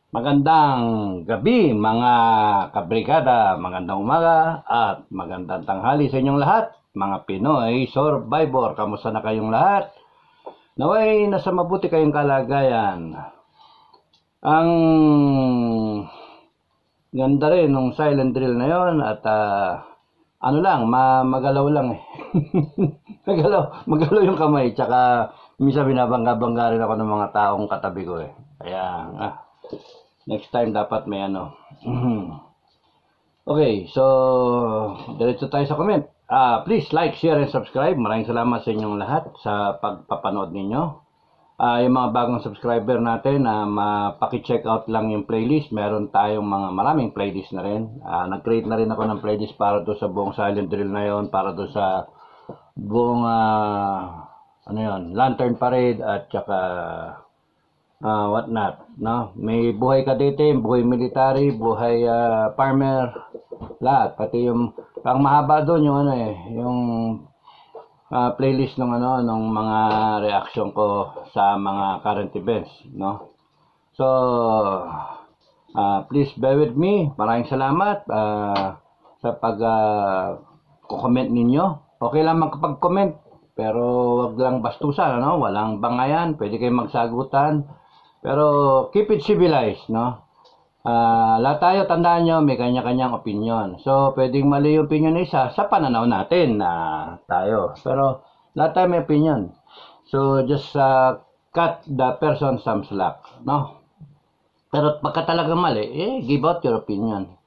Magandang gabi mga kabrigada, magandang umaga at magandang tanghali sa inyong lahat, mga Pinoy Survivor. Kamusta na kayong lahat? Naway nasa mabuti kayong kalagayan. Ang ganda rin nung silent drill na yon at magalaw lang eh. magalaw yung kamay, tsaka minsan binabangga-bangga rin ako ng mga taong katabi ko eh. Kaya next time dapat may ano. Okay, so diretso tayo sa comment. Please like, share, and subscribe. Maraming salamat sa inyong lahat sa pagpapanood ninyo. Yung mga bagong subscriber natin, mapaki-check out lang yung playlist. Meron tayong maraming playlist na rin. Nag-create na rin ako ng playlist para do sa buong silent drill na yon, para do sa buong Lantern Parade at saka what not, no? May buhay kadete, buhay military, buhay farmer, lahat. Pati yung ang mahaba doon yung yung playlist ng ng mga reaction ko sa mga current events, no? So please bear with me. Maraming salamat sa comment ninyo. Okay lang magpag-comment, pero wag lang bastusan, no? Walang bangayan, pwede kayong magsagutan. Pero keep it civilized, no? Lahat tayo, tandaan nyo, may kanya-kanyang opinion. So, pwedeng mali yung opinion na isa sa pananaw natin na tayo. Pero, lahat tayo may opinion. So, just cut the person some slack, no? Pero pagka talaga mali, give out your opinion.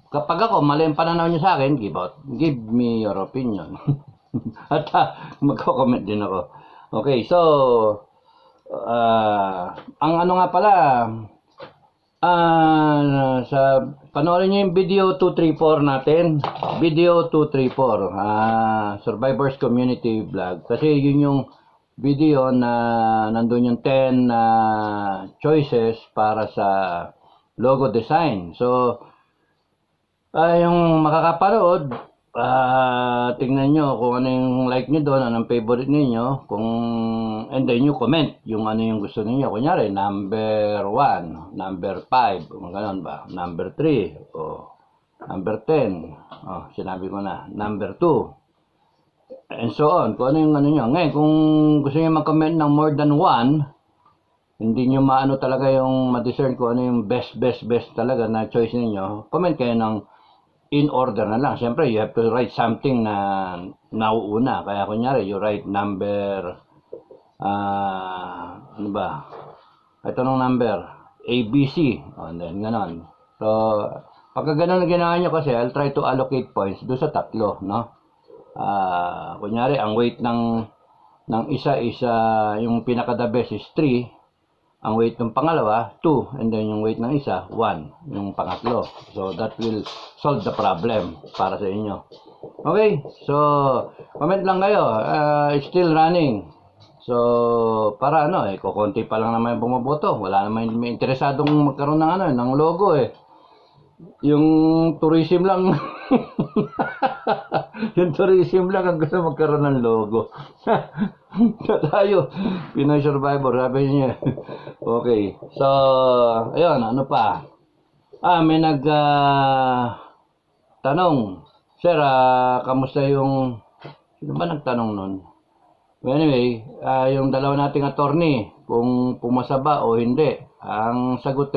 Kapag ako, mali ang pananaw nyo sa akin, give me your opinion. At magko-comment din ako. Okay, so ang nga pala, sa panoorin nyo yung video 234 natin, video 234, Survivors Community Vlog, kasi yun yung video na nandun yung 10 choices para sa logo design. So yung makakapanood, tingnan nyo kung ano yung like nyo doon, anong favorite ninyo, and then you comment yung ano yung gusto ninyo. Kunyari, number 1, number 5, gano'n ba? Number 3, o number 10, sinabi ko na, number 2, and so on. Kung ano yung ano nyo. Ngayon, kung gusto nyo mag-comment ng more than 1, hindi nyo maano talaga yung ma-discern kung ano yung best talaga na choice ninyo, comment kayo ng in order na lang. Siyempre, you have to write something na nauuna. Kaya kunyari, you write number, ano ba? Ito nung number, ABC. And then, ganon. So, pagka ganon na ginawa nyo kasi, I'll try to allocate points doon sa tatlo, no? Kunyari, ang weight ng isa is, yung pinaka-the best is 3. Ang weight ng pangalawa, 2. And then yung weight ng isa, 1. Yung pangatlo. So, that will solve the problem para sa inyo. Okay? So, comment lang kayo. It's still running. So, para kukunti pa lang naman yung bumaboto. Wala naman may interesadong magkaroon ng ng logo eh. Yung tourism lang. Yung tourism lang ang gusto magkaroon ng logo. Tayo, Pinoy Survivor, sabi niya. Okay, so, ayun, ano pa? May tanong, Sir, kamusta yung, sino ba nagtanong nun? Anyway, yung dalawa nating attorney, kung pumasa ba o hindi. Ang sagot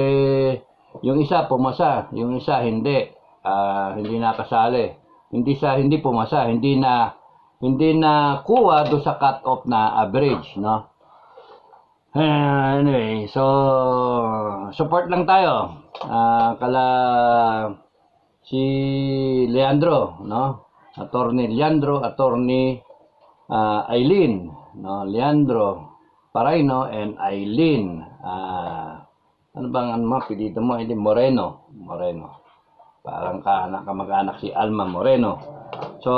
yung isa pumasa, yung isa hindi. Hindi nakasali. Hindi pumasa, hindi na kuha do sa cut-off na average, no? Anyway, so support lang tayo. Si Leandro, no? Attorney Leandro, Attorney Aileen, no? Leandro Paraino and Aileen. Ano bang apelyido mo? Hindi, Moreno. Parang kamag-anak si Alma Moreno. So,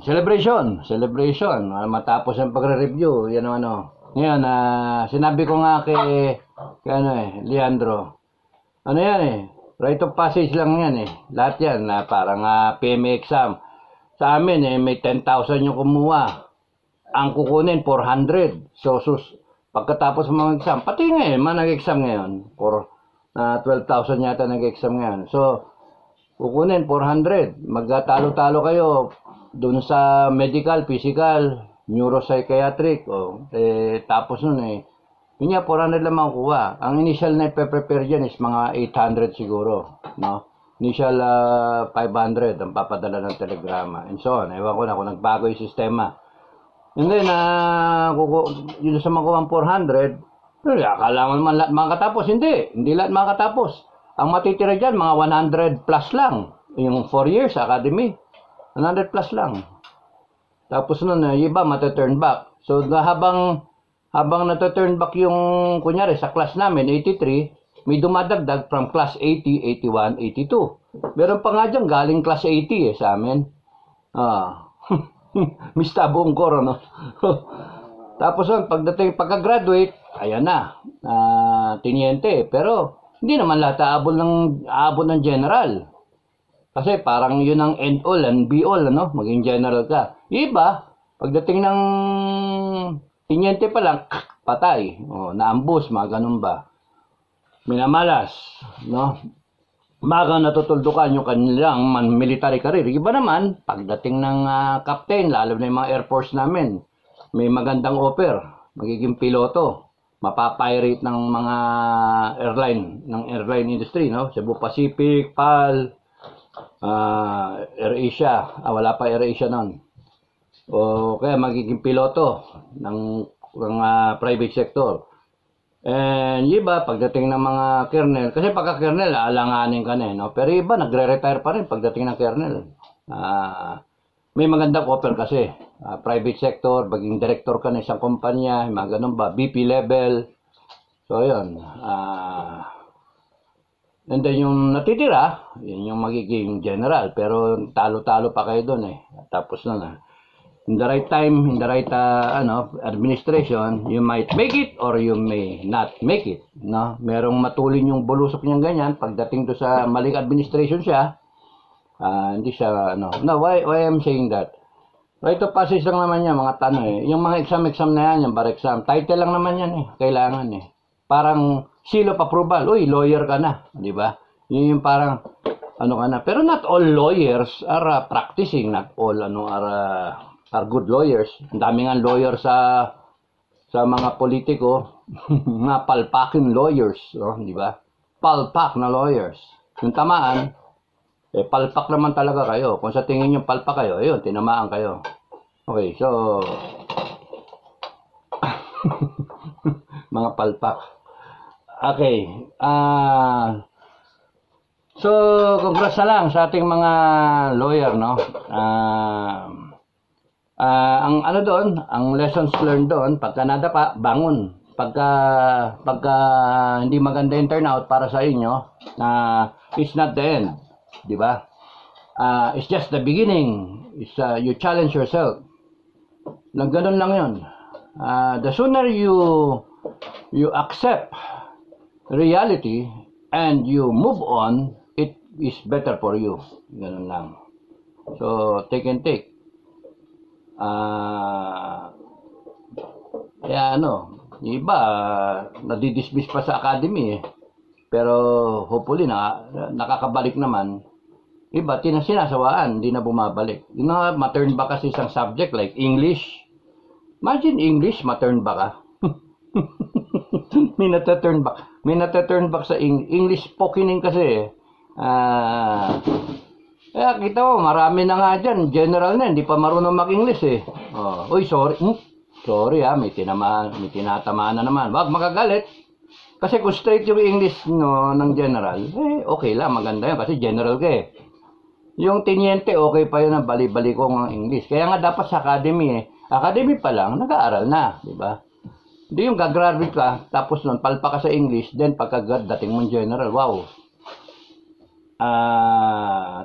celebration. Matapos ang pagre-review, yan Ngayon, sinabi ko nga kay Leandro. Ano yan rite of passage lang yan Lahat yan, parang PMA exam. Sa amin may 10,000 yung kumuha. Ang kukunin 400. So pagkatapos ng mga exam, pati ngayon, nag-exam ngayon, for 12,000 yata nag-exam ngayon. So, kukunin 400, magtalo-talo kayo dun sa medical, physical, neuropsychiatric, tapos nun yun nga, 400 lang makukuha. Ang initial na ipe-prepare dyan is mga 800 siguro, no? Initial 500 ang papadala ng telegrama, and so on. Ewan ko na kung nagbago yung sistema. And then, yun sa makuha 400, akala mo naman lahat makatapos. Hindi lahat makatapos. Ang matitira dyan, mga 100 plus lang. Yung 4 years academy, 100 plus lang. Tapos nun, iba mataturn back. So, habang nataturn back yung, kunyari, sa class namin, 83, may dumadagdag from class 80, 81, 82. Meron pa nga dyan, galing class 80 sa amin. Mista buong koro, no? Tapos nun, pagka-graduate, ayan na, tiniente. Pero, hindi naman lahat aabot ng general. Kasi parang yun ang end all and be all, ano? Maging general ka. Iba, pagdating ng tiniente pa lang, patay. Naambus, mga ganun ba. Minamalas, no? Maga natutuldukan yung kanilang military career. Iba naman, pagdating ng captain, lalo na yung mga Air Force namin, may magandang offer, magiging piloto, mapapirate ng mga airline industry, no? Cebu Pacific, PAL, AirAsia, wala pa AirAsia nun. O kaya magiging piloto ng private sector. And iba, pagdating ng mga kernel, kasi pagka kernel, alanganin ka na, no? Pero iba, nagre-retire pa rin pagdating ng kernel. May magandang offer kasi. Private sector, maging director ka na isang kumpanya, mga ganun ba, VP level. So, yun. And then yung natitira, yun yung magiging general. Pero talo-talo pa kayo doon Tapos na in the right time, in the right administration, you might make it or you may not make it, no? Merong matulin yung bulusok niyang ganyan pagdating do sa maling administration siya, hindi siya why I'm saying that? Right of passage lang naman yan, mga tanong yung mga exam na yan, yung bar exam, title lang naman yan kailangan parang seal of approval, uy, lawyer ka na, di ba? Yun yung parang ka na, pero not all lawyers are practicing, not all are good lawyers. Ang dami nga lawyer sa mga politiko, mga palpakin lawyers, di ba? Palpak na lawyers. Yung tamaan, palpak naman talaga kayo. Kung sa tingin yung palpak kayo, ayun, tinamaan kayo. Okay, so mga palpak. Okay, so congrats na lang sa ating mga lawyer, no? Ang doon, ang lessons learned doon, pagka nadapa, bangon. Pagka hindi maganda yung turnout para sa inyo, it's not the end, di ba? It's just the beginning. It's you challenge yourself. Ganun lang yun. The sooner you accept reality and you move on, it is better for you. Ganun lang. So, take and take. Kaya iba nadidismiss pa sa academy pero hopefully nakakabalik naman. Iba sinasawaan, hindi na bumabalik. Ma-turn back kasi isang subject like English. Imagine English, ma-turn back ka. May nata-turn back sa English spokening kasi kaya kita mo, marami na nga dyan, general na, hindi pa marunong mag-English Uy, sorry. Sorry may tinatamaan na naman. Wag makagalit. Kasi kung straight yung English ng general, okay lang, maganda yan kasi general ka Yung tiniente, okay pa yun ang bali-bali ko ng English. Kaya nga dapat sa academy academy pa lang, nag-aaral na, di ba? Hindi yung gagraduate ka, tapos nun, palpa ka sa English, then pagka-grad, dating mong general, wow.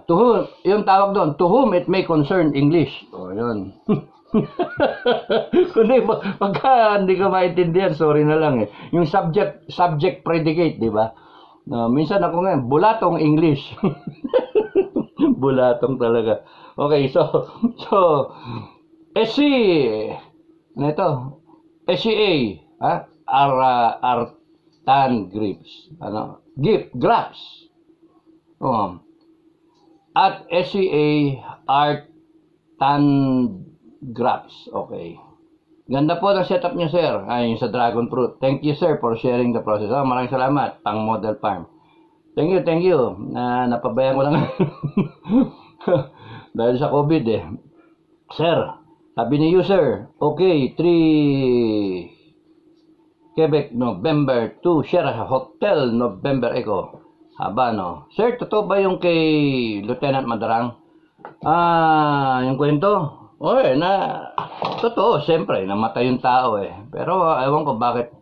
To whom, yung tawag doon, to whom it may concern English. Yun. Kundi, pagka hindi ka maintindihan, sorry na lang Yung subject predicate, di ba? Minsan ako bulatong English. Bulatong talaga. Okay, so, SCA, Artan Grips. Ano? Graps. Oh. At SCA Artan Graps. Okay. Ganda po ng setup niya, sir. Ay, yung sa dragon fruit. Thank you, sir, for sharing the process. Oh, maraming salamat. Pang model farm. Thank you, thank you. Napabayaan ko lang. Dahil sa COVID eh. Sir, sabi ni user, okay, 3 Quebec, November 2, Sierra Hotel, November Echo. Haba, no? Sir, totoo ba yung kay Lieutenant Madarang? Yung kwento? Oy, totoo, siyempre, namatay yung tao eh. Pero ewan ko bakit,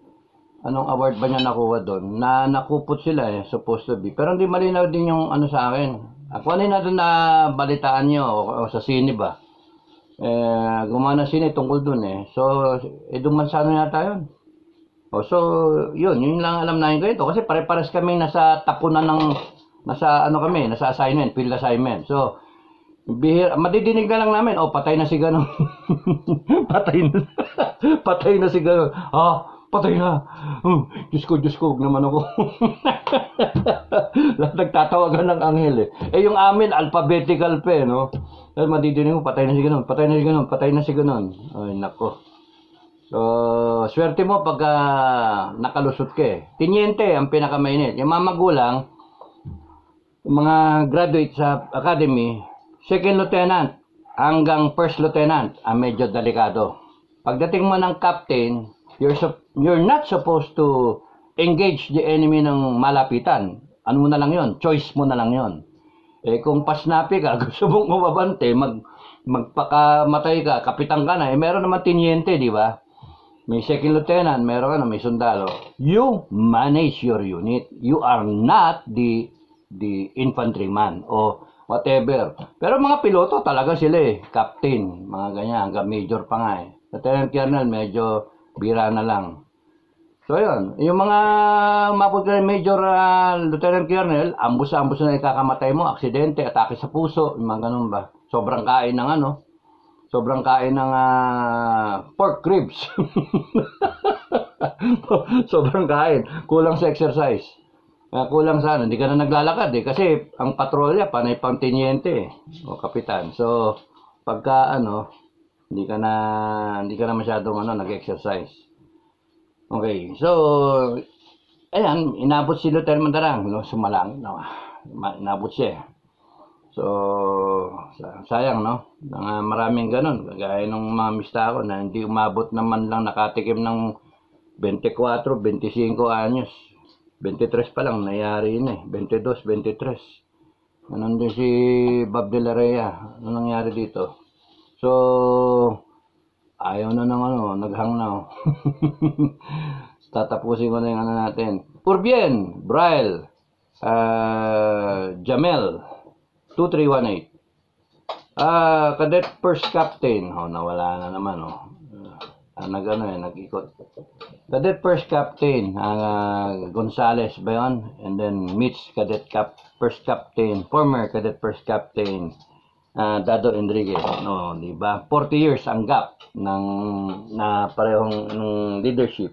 anong award ba niya nakuha doon? Nakupot sila eh, supposed to be. Pero hindi malinaw din yung ano sa akin. Ako ano na doon na balitaan niyo o sa sine ba? Gumana sine tungkol doon eh. So, dumansano yata yun. So, yun lang alam namin ko ito. Kasi pare-pares kami nasa tapunan ng, nasa assignment, field assignment. So, madidinig na lang namin, patay na si Ganon. patay na si Ganon. Patay na. Diyos ko, naman ako. Nagtatawagan ng anghel eh. Yung amin, alphabetical pa eh, no? Dahil madidinig mo, patay na si Ganon, patay na si Ganon, patay na si Ganon. Ay, nako. So, swerte mo pagka nakalusot ka eh. Tiniente ang pinakamainit. Yung mga magulang, yung mga graduate sa academy, second lieutenant hanggang first lieutenant, medyo delikado. Pagdating mo ng captain, you're not supposed to engage the enemy ng malapitan. Ano mo na lang yon, choice mo na lang yon. Kung pasnapi ka, gusto mong umabante, magpakamatay ka, kapitan ka na, meron naman tiniente, di ba? May second lieutenant, meron may sundalo. You manage your unit. You are not the infantryman o whatever. Pero mga piloto talaga sila eh. Captain, mga ganyan, hanggang major pa nga eh. Lieutenant Colonel, medyo bira na lang. So yun, yung mga mapod ka major Lieutenant Colonel, ambus-ambus na ikakamatay mo, aksidente, atake sa puso, yung mga ganun ba. Sobrang kain ng pork ribs. Sobrang kain. Kulang sa exercise. Kulang sa hindi ka na naglalakad eh. Kasi ang patrolya, panay pang tiniente eh. O kapitan. So, pagka hindi ka na masyadong nag-exercise. Okay. So, ayan, inabot si Lieutenant Madarang. Sumalang. Inabot siya eh. So, sayang, no? Maraming ganun. Gaya nung mamista ko na hindi umabot naman lang nakatikim ng 24, 25 anyos. 23 pa lang, nangyari yun eh. 22, 23. Ganun din si Bob De La Rhea. Ano nangyari dito? So, ayaw na ng naghang na. Tatapusin ko na yung natin. Urbien, Braille, Jamel, 2318. Cadet First Captain. Nawala na naman, nag-ikot. Cadet First Captain, Gonzales ba yun? And then Mitch, Cadet First Captain, former Cadet First Captain, Dado Enriquez. Di ba? 40 years ang gap na parehong leadership.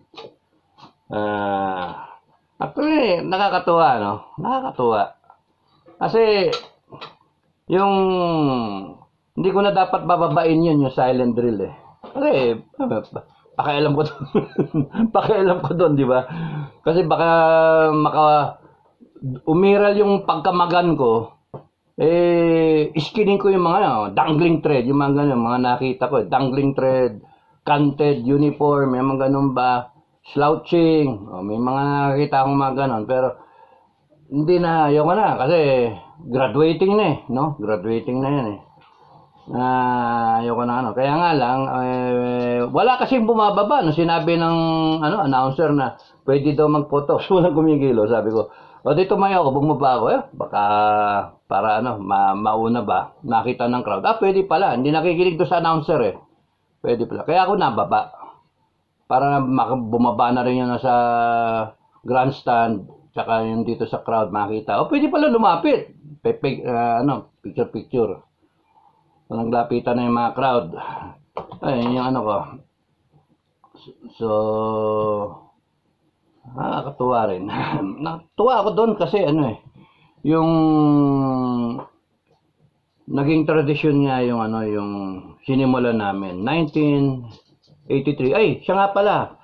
Actually, nakakatuwa, Nakakatuwa. Kasi, hindi ko na dapat bababain yun, yung silent drill eh. Kasi, pakialam ko doon. Pakialam ko doon, di ba? Kasi baka umiral yung pagkamagan ko, iskinin ko yung mga dangling thread, yung mga ganun, mga nakita ko, dangling thread, canted uniform, may mga ganun ba, slouching, may mga nakita akong mga ganun, pero hindi na, ayaw ko na, kasi graduating na graduating na yan eh. Ayaw ko na Kaya nga lang, wala kasing bumababa, sinabi ng announcer na pwede daw mag-photo, so walang kumigilo, sabi ko, dito mayo ako, bumaba ako, baka, para mauna ba, nakita ng crowd, pwede pala, hindi nakikinig doon sa announcer eh, pwede pala, kaya ako nababa, para bumaba na rin yun sa grandstand, tsaka yung dito sa crowd makita. Pwede pala lumapit. Picture. So, naglapitan na yung mga crowd. Ayun yung ko. So, nakakatuwa rin. Natuwa ako doon kasi ano eh, yung naging tradisyon niya yung ano, yung sinimulan namin. 1983. Ay, siya nga pala.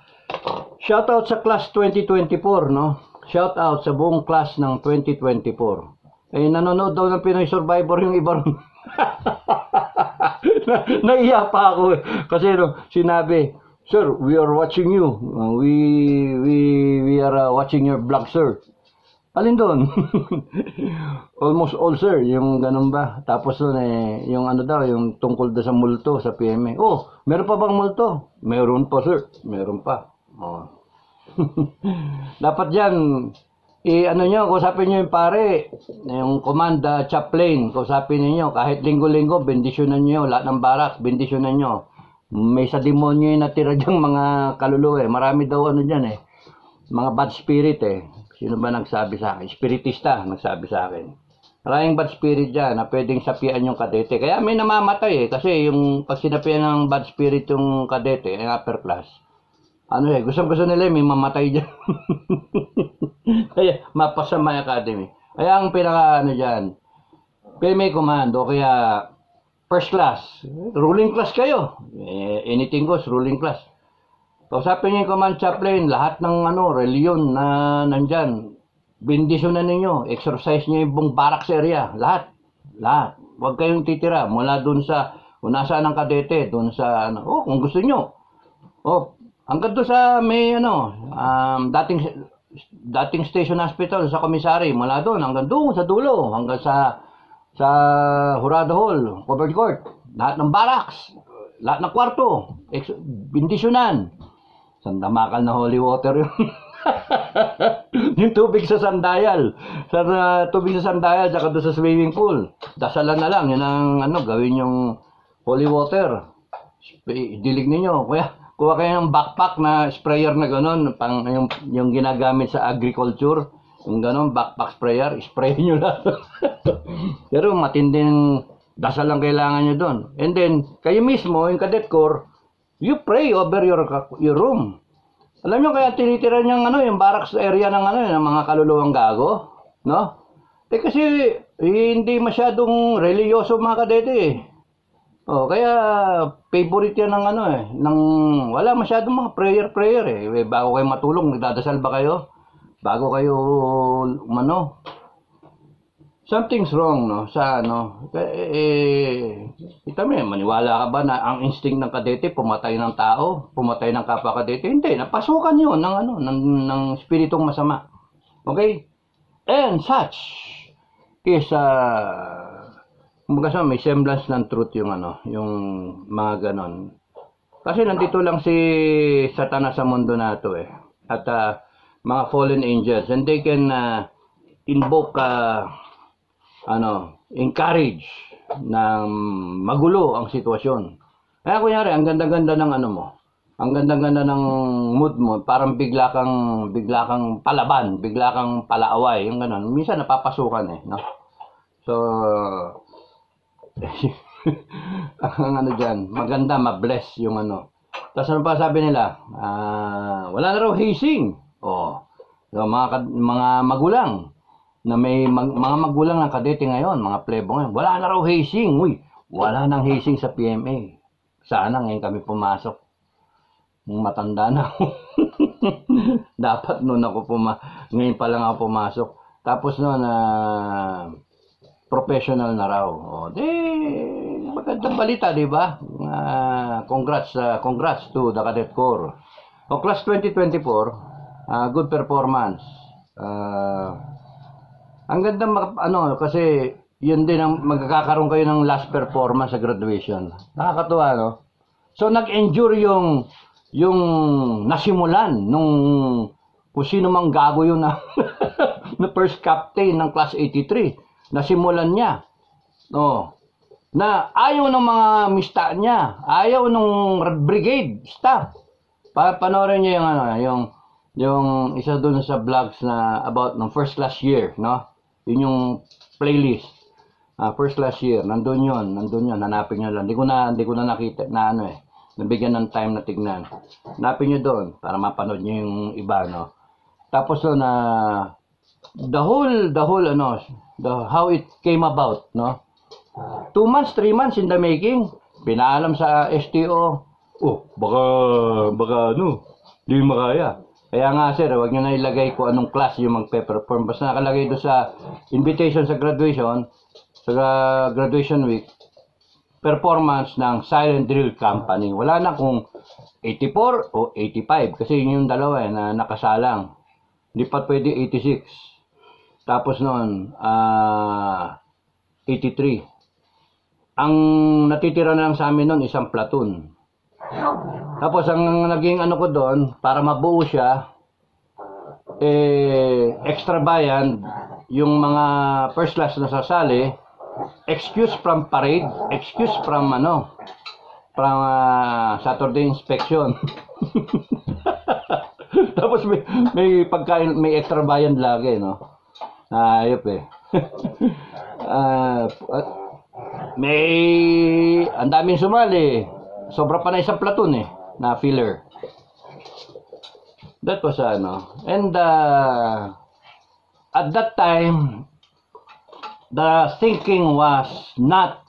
Shoutout sa class 2024, no? Shoutout sa buong class ng 2024. Eh, nanonood daw ng Pinoy Survivor yung iba ron. Naiya pa ako eh. Kasi no, sinabi, "Sir, we are watching you. We are watching your vlog, sir." Alin doon? Almost all, sir. Yung ganun ba? Tapos doon eh, yung ano daw, yung tungkol doon sa multo sa PMA. Oh, meron pa bang multo? Meron pa, sir. Meron pa. Oh. Dapat yan, ano nyo, kausapin nyo yung pare, yung command chaplain, kausapin niyo kahit linggo-linggo, bendisyonan nyo, lahat ng barak, bendisyonan nyo. May sa demonyo yung natira dyang mga kaluluwa eh. Marami daw ano dyan eh. Mga bad spirit eh. Sino ba nagsabi sa akin? Spiritista nagsabi sa akin. Maraming bad spirit dyan na pwedeng sapian yung kadete. Kaya may namamatay eh. Kasi yung pag sinapian ng bad spirit yung kadete, yung upper class, ano eh, gusto nila may mamatay dyan. Kaya mapasama yung academy. Kaya ang pinaka ano dyan, PMA command o kaya first class, ruling class kayo. Anything goes, ruling class. Kausapin niyo yung command chaplain, lahat ng ano, reliyon na nandyan, bendisyonan ninyo, exercise niyo yung buong barracks area, lahat. Huwag kayong titira mula dun sa, kung nasaan ang kadete, dun sa, ano, oh, kung gusto niyo. Oh, hanggang doon sa may, ano, dating station hospital sa komisary, mula doon, hanggang doon sa dulo, hanggang sa Jurado Hall, covered court, lahat ng barracks, lahat ng kwarto, bendisyonan. Sandamakal na holy water yun. Yung tubig sa Sandayal. Sa tubig sa Sandayal, saka doon sa swimming pool. Dasalan na lang. Yun ang ano, gawin yung holy water. Dilig ninyo. Kuha kayo ng backpack na sprayer na gano'n. Yung ginagamit sa agriculture. Yung gano'n, backpack sprayer. Spray nyo lang. Pero matinding dasal lang kailangan nyo doon. And then, kayo mismo, yung cadet corps, you pray over your room. Alam nyo kaya tinitira niyang ano, yung barracks area ng ano, ng mga kaluluwang gago, no? Eh kasi hindi masyadong religyoso mga kadete eh. Oh, kaya favorite yan ng ano eh, ng wala masyadong mga prayer eh. Bago kayo matulog, nagdadasal ba kayo? Bago kayo umano, something's wrong, no? Sa ano, kita mo, maniwala ka ba na ang instinct ng kadete pumatay ng tao, pumatay ng kapwa kadete? Hindi, napasukan 'yun ng ano, ng spiritong masama. Okay? And such is kumbaga may semblance ng truth yung ano, yung mga ganon. Kasi nandito lang si Satanas sa mundo na to eh. At mga fallen angels, and they can invoke encourage na magulo ang sitwasyon. Kaya kunyari, ang ganda-ganda ng ano mo, ang ganda-ganda ng mood mo, parang bigla kang palaban, bigla kang palaaway, yung gano'n. Minsan napapasukan eh, no? So, ang ano dyan, maganda, mabless yung ano. Tapos ano pa sabi nila? Wala na raw hazing. Oh, so, mga magulang, na may mga magulang ng kadete ngayon, mga plebo ngayon, wala na raw hazing. Uy, wala nang hazing sa PMA. Sana ngayon kami pumasok. Matanda na ako. Dapat noon ako ngayon pa lang ako pumasok. Tapos noon, professional na raw. O, magandang balita, di ba? Congrats to the Cadet Corps. O, Class 2024, good performance. Ang ganda kasi yun din ang magkakaroon kayo ng last performance sa graduation. Nakakatuwa, no? So nag-endure yung nasimulan nung kung sino mang gago yun na first captain ng class 83. Nasimulan niya. No. Na ayaw ng mga mista niya, ayaw ng brigade staff. Panoorin niyo yung isa doon sa vlogs na about ng first class year, no? Yun yung playlist. First class year, nandun yun, hanapin nyo lang. Hindi ko na nakita, na ano eh, nabigyan ng time na tignan. Hanapin nyo doon, para mapanood nyo yung iba, no? Tapos na the whole ano, how it came about, no? 2 months, 3 months in the making. Pinaalam sa STO. Oh, baka ano, di makaya. Kaya nga sir, wag niyo na ilagay kung anong class yung magpe-perform. Basta nakalagay doon sa invitation sa graduation week, performance ng Silent Drill Company. Wala na kung 84 o 85 kasi yun yung dalawa na nakasalang. Hindi pa pwede 86. Tapos noon, 83. Ang natitira na lang sa amin noon, isang platoon. Tapos ang naging ano ko doon, para mabuo siya, extra bayan, yung mga first class na sasali, excuse from parade, excuse from Saturday inspection. Tapos may pagkain, may extra bayan lagi, no? Ayop eh. May ang daming sumali. Sobra pa na isang platoon na filler. That was and at that time the thinking was not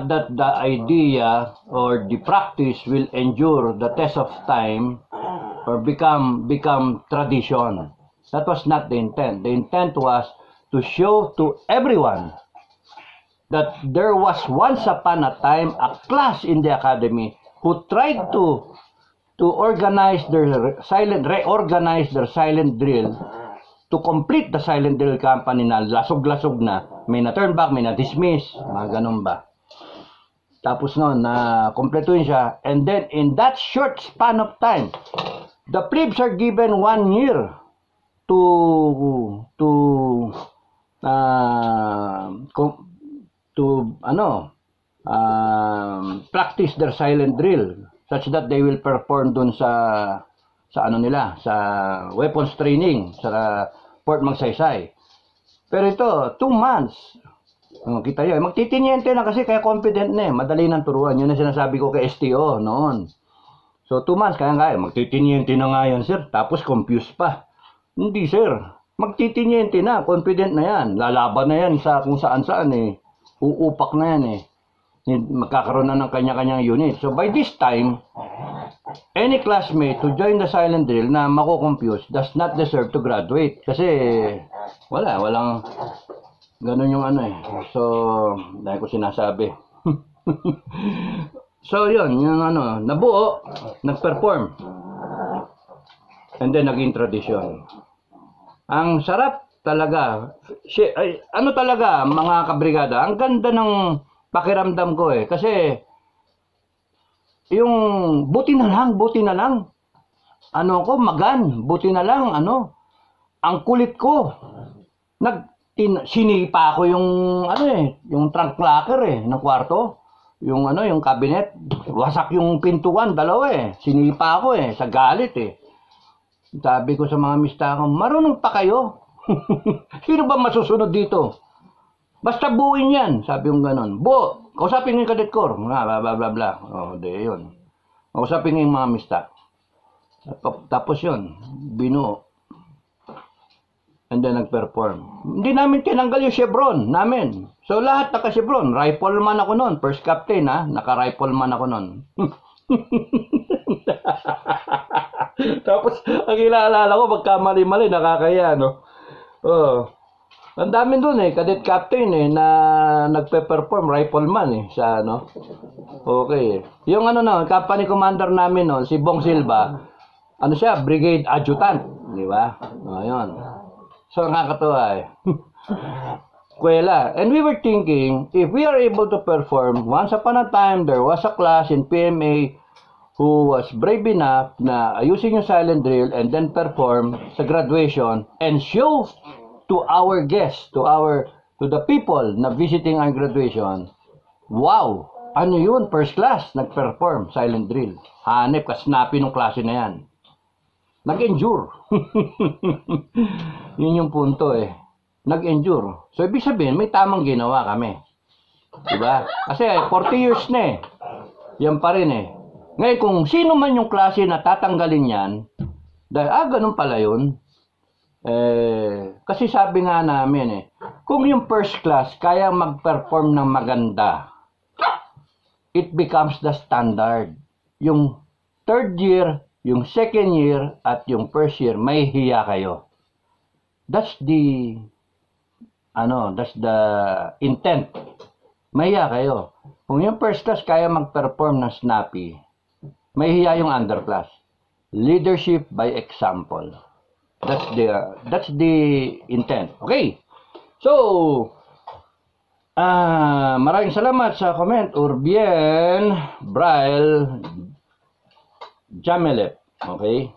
that the idea or the practice will endure the test of time or become tradition. That was not the intent. The intent was to show to everyone that there was once upon a time a class in the academy who tried to reorganize their silent drill to complete the silent drill company na lasog-lasog na. May na-turn back, may na-dismiss, mga ganun ba. Tapos noon, kompletuhin siya. And then, in that short span of time, the plebes are given 1 year to practice their silent drill such that they will perform dun sa weapons training sa Fort Magsaysay. Pero ito 2 months, kita yun, magtitinyente na kasi kaya confident na madali nang turuan. Yun na sinasabi ko kay STO noon. So 2 months kaya magtitinyente na nga yan sir, tapos confused pa. Hindi sir, magtitinyente na, confident na yan, lalaban na yan sa kung saan-saan uupak na yan magkakaroon na ng kanya-kanyang unit. So by this time, any classmate to join the silent drill na mako-confuse does not deserve to graduate. Kasi walang ganun yung So, dahil ko sinasabi. So yun, yung nabuo, nag-perform. And then naging tradition. Ang sarap talaga. Talaga mga kabrigada, ang ganda ng pakiramdam ko kasi yung buti na lang magan, buti na lang ang kulit ko, sinipa ko yung yung trunk locker ng kwarto, yung yung cabinet, wasak yung pintuan, dalawa sinipa ko sa galit Sabi ko sa mga mista ko, marunong pa kayo? Sino ba masusunod dito? Basta buuin yan, sabi yung ganon. Kausapin yung cadet corps, bla bla bla bla. Yun. Kausapin yung mga mista. Tapos yun, binuo. And then nag-perform. Hindi namin tinanggal yung chevron namin. So lahat naka-chevron. Rifleman ako noon, first captain naka-rifleman ako noon. Tapos, ang ilaalala ko, magkamali-mali, nakakaya, ang dami doon cadet captain na nagpe-perform, rifleman sa Okay. Yung company commander namin si Bong Silva, siya, brigade adjutant, di ba? Ayun. So, nakakatuwa Kuwela. And we were thinking, if we are able to perform, once upon a time, there was a class in PMA who was brave enough na ayusin yung silent drill and then perform sa graduation and show to our guests, to the people na visiting our graduation, wow, yun, first class, nag-perform silent drill. Hanep, kasnapi nung klase na yan. Nag-endure. Yun yung punto Nag-endure. So, ibig sabihin, may tamang ginawa kami. Diba? Kasi 40 years na yan pa rin Ngayon, kung sino man yung klase na tatanggalin yan, dahil, ganun pala yun. Kasi sabi nga namin kung yung first class kaya mag-perform ng maganda, it becomes the standard. Yung third year, yung second year, at yung first year, may hiya kayo. That's the intent. May hiya kayo. Kung yung first class kaya mag-perform ng snappy, may hiya yung underclass. Leadership by example. That's the intent. Okay. So, maraming salamat sa comment. Urbien Braille Jamelep. Okay.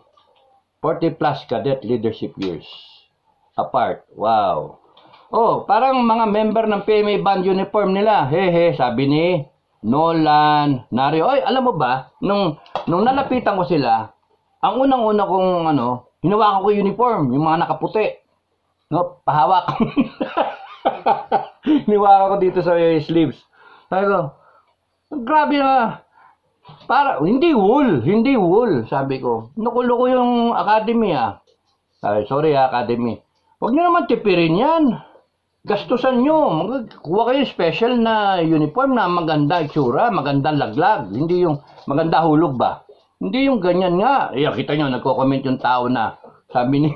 40 plus cadet leadership years apart. Wow. Oh, parang mga member ng PMA band uniform nila. Hehe, sabi ni Nolan Nario. Oy, alam mo ba, nung nalapitan ko sila, ang unang-una kong hinawakan ko uniform, yung mga nakaputi. No, pahawak. Hinawakan ko dito sa sleeves. Sabi ko, grabe na. Hindi wool, sabi ko. Nakulo ko yung academy sorry academy. Huwag nyo naman tipirin yan. Gastusan nyo. Kuha kayo special na uniform na maganda itsura, magandang laglag. Hindi yung maganda hulog ba? Hindi yung ganyan nga. Kita nyo, nagko-comment yung tao na sabi ni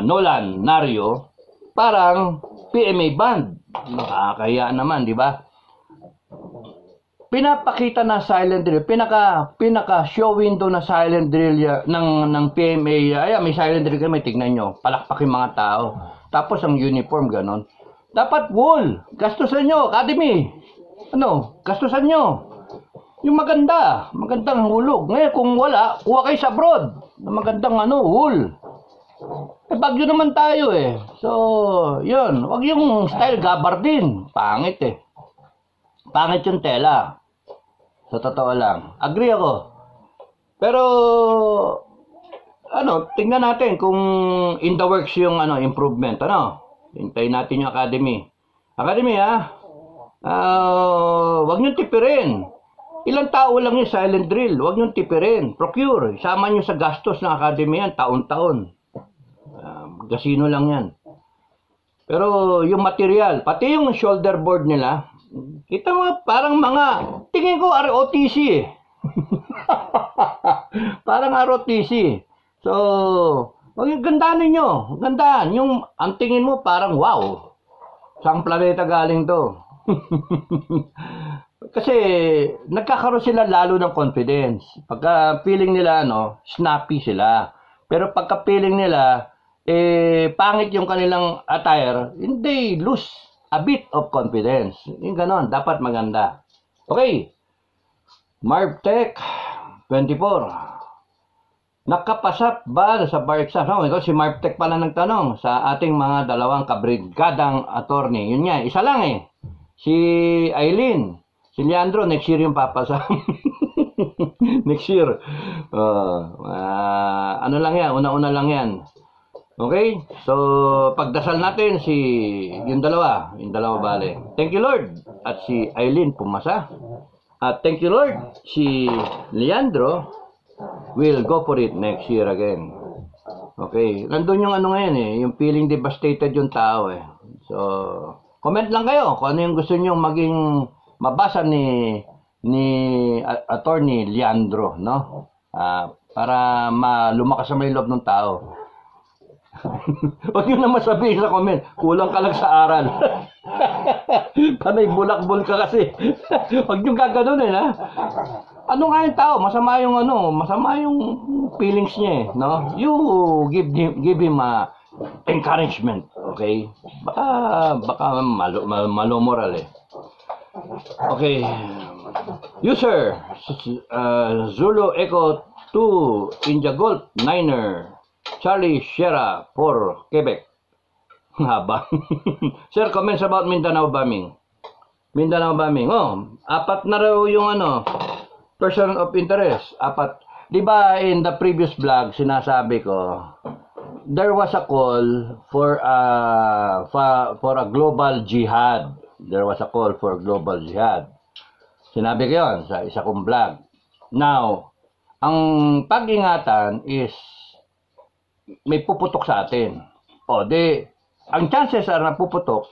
Nolan Nario, parang PMA band. Nakakahiya naman, di ba? Pinapakita na silent drill, pinaka show window na silent drill ng PMA. May silent drill kayo, may tignan nyo. Palakpak yung mga tao. Tapos ang uniform, ganon. Dapat wool. Gastusan nyo, academy. Gastusan nyo. Yung magandang hulog. Ngayon, kung wala, kuha kayo sa abroad. Magandang wool. Bagyo naman tayo So, yun. Wag yung style gabardine. Pangit Pangit yung tela. Sa totoo lang. Agree ako. Pero, tingnan natin kung in the works yung improvement. Hintayin natin yung academy. Academy, wag nyo tipirin. Ilang tao lang yung silent drill. Huwag nyo tipirin. Procure. Isama nyo sa gastos ng academy yan. Taon-taon. Gasino lang yan. Pero yung material, pati yung shoulder board nila, kita mo parang tingin ko ROTC parang ROTC. So, gandahan nyo. Gandahan. Ang tingin mo parang wow. Saang planeta galing to? Kasi nagkakaroon sila lalo ng confidence. Pagka feeling nila snappy sila. Pero pagka feeling nila pangit yung kanilang attire, they lose a bit of confidence. Yung ganon, dapat maganda. Okay. Marvtech 24. Nakapasat ba sa bar exam? Si Marvtech pala nagtanong sa ating mga dalawang kabrigadang attorney. Yun nga, isa lang Si Aileen. Si Leandro, next year yung papasa. Next year. Lang yan, una-una lang yan. Okay? So, pagdasal natin yung dalawa bale. Thank you Lord. At si Aileen pumasa. At thank you Lord, si Leandro will go for it next year again. Okay? Nandun yung ngayon yung feeling devastated yung tao So, comment lang kayo kung ano yung gusto nyo maging mabasa ni Attorney Leandro, para lumakas sa may loob ng tao. Huwag nyo naman sabihin sa comment, kulang ka lang sa aral. Panay bulakbol ka kasi. Huwag nyo gaganunin Ano nga yung tao? Masama yung feelings niya You give him encouragement, okay? Baka malo-moral Okay. User Zulu Echo 2 India Golf Niner Charlie Sierra for Quebec. Haba. Sir, comments about Mindanao bombing. Apat na raw yung person of interest. Apat. Di ba in the previous vlog sinasabi ko there was a call for a global jihad. There was a call for global jihad. Sinabi ko yun sa isa kong vlog. Now, ang pag-ingatan is may puputok sa atin. O, ang chances are na puputok,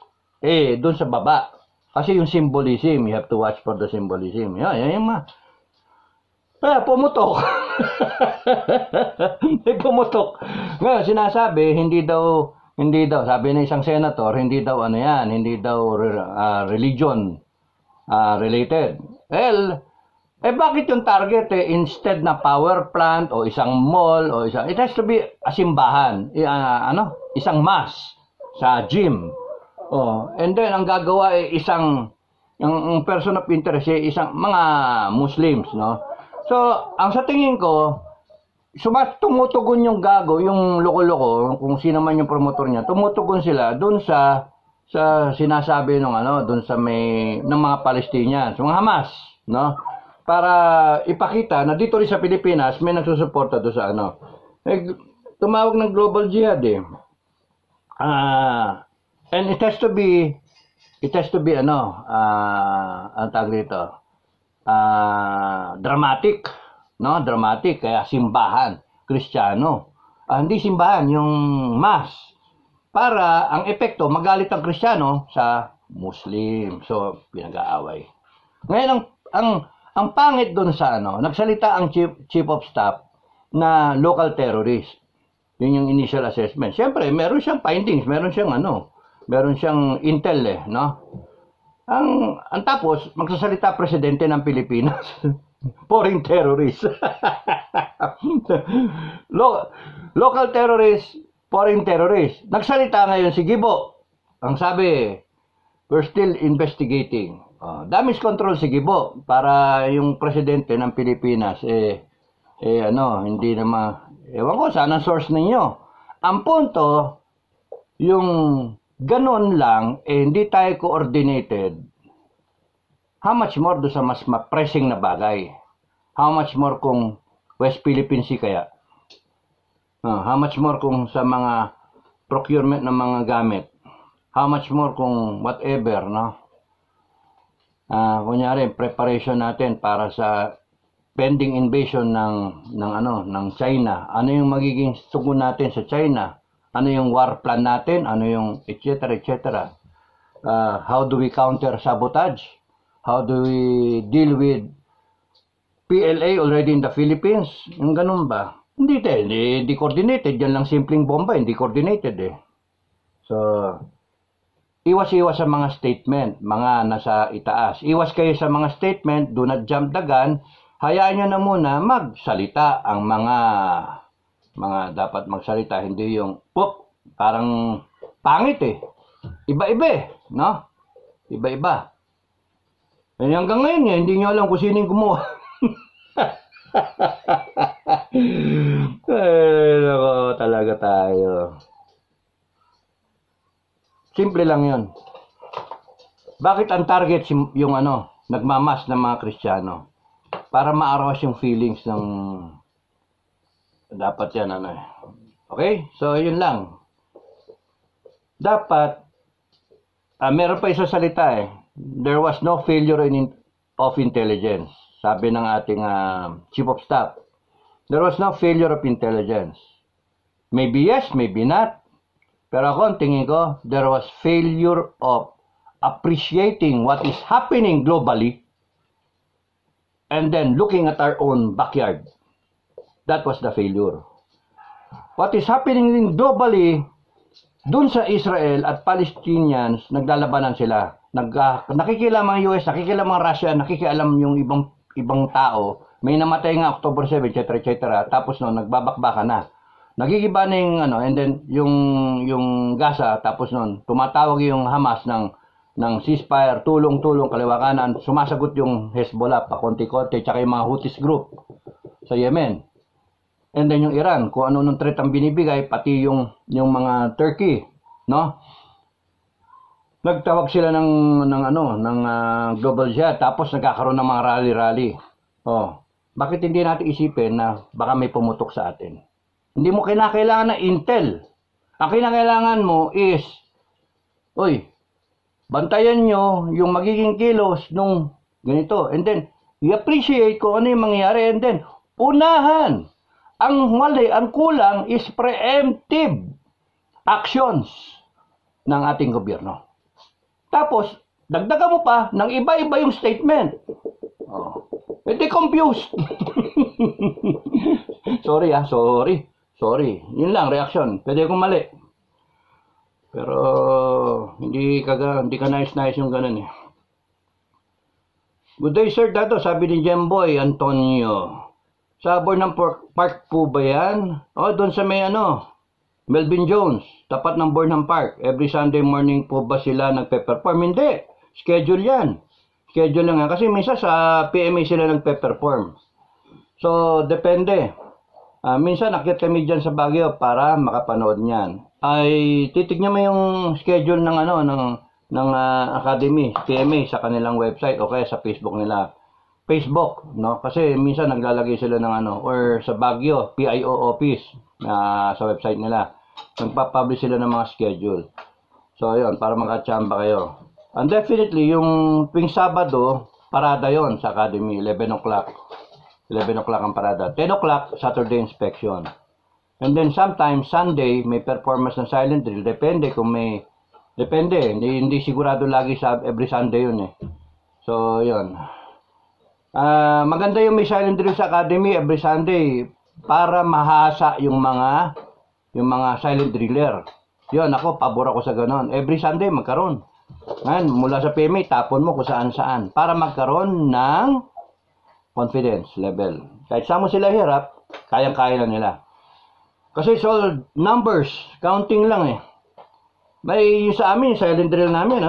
dun sa baba. Kasi yung symbolism, you have to watch for the symbolism. Yan yung pumutok. May pumutok. Ngayon, sinasabi, hindi daw, sabi ng isang senator, hindi daw religion related. Well, bakit yung target instead na power plant o isang mall o it has to be a simbahan, isang mass sa gym. And then ang gagawa ang person of interest isang mga Muslims, no? So, ang sa tingin ko, tumutugon yung yung loko-loko, kung sino man yung promotor niya, tumutugon sila doon sa sinasabi doon sa ng mga Palestinians, mga Hamas, no? Para ipakita na dito rin sa Pilipinas may nagsusuporta doon sa tumawag ng global jihad and it has to be ang tawag dito, dramatic, no? Dramatic, kaya simbahan, Kristiyano. Hindi simbahan, yung mass. Para ang epekto, magalit ang Kristiyano sa Muslim. So, pinag-aaway. Ngayon, ang pangit doon sa nagsalita ang chief of staff na local terrorist. Yun yung initial assessment. Siyempre, meron siyang findings, meron siyang intel no? Ang tapos, magsasalita presidente ng Pilipinas. Foreign terrorist. Local terrorist, foreign terrorist. Nagsalita ngayon si Gibo. Ang sabi, we're still investigating. Damage control si Gibo para yung presidente ng Pilipinas hindi naman, ewan ko saan ang source ninyo. Ang punto, yung ganon lang, hindi tayo coordinated. How much more do sa mas pressing na bagay? How much more kung West Philippine Sea kaya? How much more kung sa mga procurement ng mga gamit? How much more kung whatever, no? Kunyari, preparation natin para sa pending invasion ng China. Ano yung magiging tugon natin sa China? Ano yung war plan natin? Ano yung etc. etc. How do we counter sabotage? How do we deal with PLA already in the Philippines? Yung ganun ba? Hindi coordinated. Yan lang simpleng bomba, hindi coordinated So, iwas-iwas sa mga statement, mga nasa itaas. Iwas kayo sa mga statement, do not jump the gun. Hayaan nyo na muna magsalita ang mga dapat magsalita. Hindi yung, parang pangit Iba-iba no? Iba-iba. Hanggang ngayon hindi nyo alam kung sino yung gumawa. Nako, talaga tayo. Simple lang yun. Bakit ang target yung nagmamas ng mga Kristiyano? Para ma-arouse yung feelings ng dapat yan Okay? So, yun lang. Dapat meron pa isang salita there was no failure of intelligence. Sabi ng ating chief of staff. There was no failure of intelligence. Maybe yes, maybe not. Pero ako, ang tingin ko, there was failure of appreciating what is happening globally and then looking at our own backyard. That was the failure. What is happening globally, dun sa Israel at Palestinians, naglalabanan sila. Nakikialam ang US, nakikialam ang Russia, nakikialam yung ibang tao. May namatay nga October 7, etc. etc. Tapos nagbabakbaka na. Nagigiba na and then yung Gaza, tapos tumatawag yung Hamas ng ceasefire, tulong-tulong, kaliwakanan, sumasagot yung Hezbollah, pakonti-konti, tsaka yung mga Houthis group sa Yemen. And then yung Iran, kung ano nung threat ang binibigay, pati yung mga Turkey, no? Nagtawag sila ng global jihad, tapos nagkakaroon ng mga rally-rally. Bakit hindi natin isipin na baka may pumutok sa atin? Hindi mo kailangan ng intel. Ang kailangan mo is, bantayan nyo yung magiging kilos nung ganito. And then, i-appreciate kung ano yung mangyayari. And then, unahan. Ang mali, ang kulang is preemptive actions ng ating gobyerno. Tapos, dagdagan mo pa ng iba-iba yung statement. Oh. Hindi confused. Sorry. Sorry. Yun lang, reaction. Pwede akong mali. Pero, hindi ka nice yung ganun eh. Good day, sir. Dato, sabi ni Jemboy Antonio. Sa Burnham Park po ba yan? Doon sa may Melvin Jones, tapat ng Burnham Park. Every Sunday morning po ba sila nagpe-perform? Hindi. Schedule yan. Schedule lang yan. Kasi minsan sa PMA sila nagpe-perform. So, depende. Minsan nakita kami dyan sa Baguio para makapanood niyan. Ay, titignan mo yung schedule ng academy, PMA sa kanilang website o kaya sa Facebook nila. Facebook, no? Kasi minsan naglalagay sila ng or sa Baguio, PIO office sa website nila. Nagpa-publish sila ng mga schedule. So, ayun, para makachamba kayo. And definitely, yung tuwing Sabado, parada yon sa Academy, 11 o'clock. 11 o'clock ang parada. 10 o'clock, Saturday inspection. And then sometimes, Sunday, may performance ng silent drill. Depende kung may... Depende. Hindi sigurado lagi sa every Sunday yun eh. So, yun. Maganda yung may silent drill sa Academy every Sunday para mahasa yung mga silent driller. Yun, ako, pabor ako sa ganon. Every Sunday, magkaroon. Ngayon, mula sa PMA, tapon mo kung saan-saan. Para magkaroon ng confidence level. Kahit saan mo sila hirap, kayang-kaya na nila. Kasi it's all numbers. Counting lang eh. May sa amin, silent drill namin,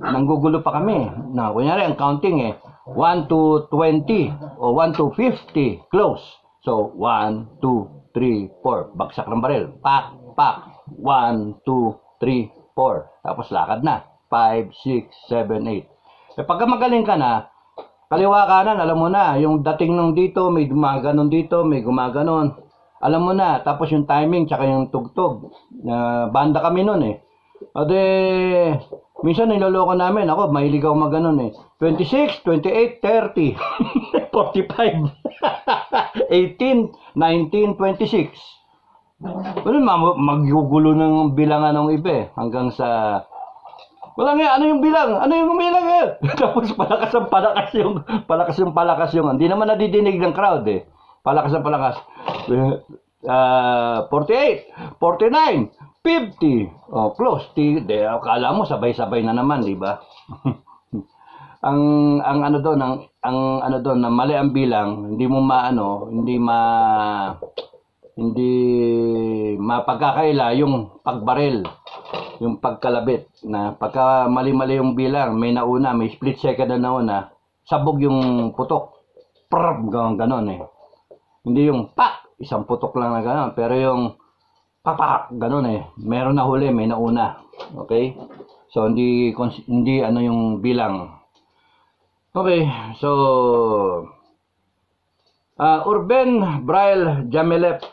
nanggugulo pa kami. Kunyari, ang counting 1 to 20 o 1 to 50, close. So, 1, 2, 3, 4. Bagsak ng baril. Pak, pak. 1, 2, 3, 4. Tapos lakad na. 5, 6, 7, 8. Pagka magaling ka na, kaliwa kanan, alam mo na, yung dating nung dito, may gumaganon dito, may gumaganon. Alam mo na, tapos yung timing, tsaka yung tugtog. Banda kami nun minsan niloloko namin, ako, mahilig ako maganon 26, 28, 30, 45, 18, 19, 26. Maggugulo ng bilangan ng iba hanggang sa... Wala nga, ano yung bilang? Ano yung bilang Tapos palakas yung. Hindi naman nadidinig ng crowd Palakas. 48, 49, 50. Close. Akala mo sabay-sabay na naman, di ba? ang ano doon, na mali ang bilang, hindi mapagkakaila yung pagbaril, yung pagkalabit na pagka mali-mali yung bilang, may nauna, may split second na nauna, sabog yung putok. Ganon Hindi yung pak, isang putok lang na ganon, pero yung papak, ganon meron na huli, may nauna. Okay? So hindi yung bilang. Okay, so Urben Braille Jamelep,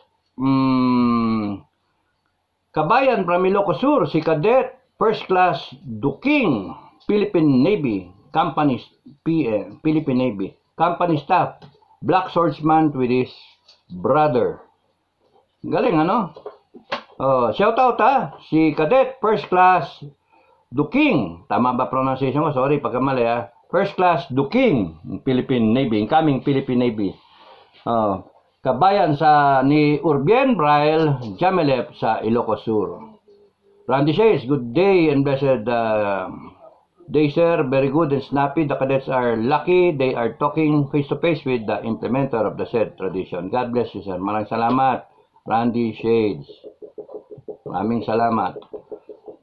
Kabayan from Ilocos Sur, si Cadet First Class Duking, Philippine Navy, Philippine Navy, company staff, Black Swordsman with his brother. Galing shout out si Cadet First Class Duking. Tama ba pronunciation ko? Sorry pagkamali First Class Duking, Philippine Navy, incoming Philippine Navy. Kabayan ni Urben Braille Jamelep sa Ilocos Sur. Randy Shays, good day and blessed day, sir. Very good and snappy. The cadets are lucky. They are talking face to face with the implementer of the said tradition. God bless you, sir. Maraming salamat, Randy Shades. Maraming salamat.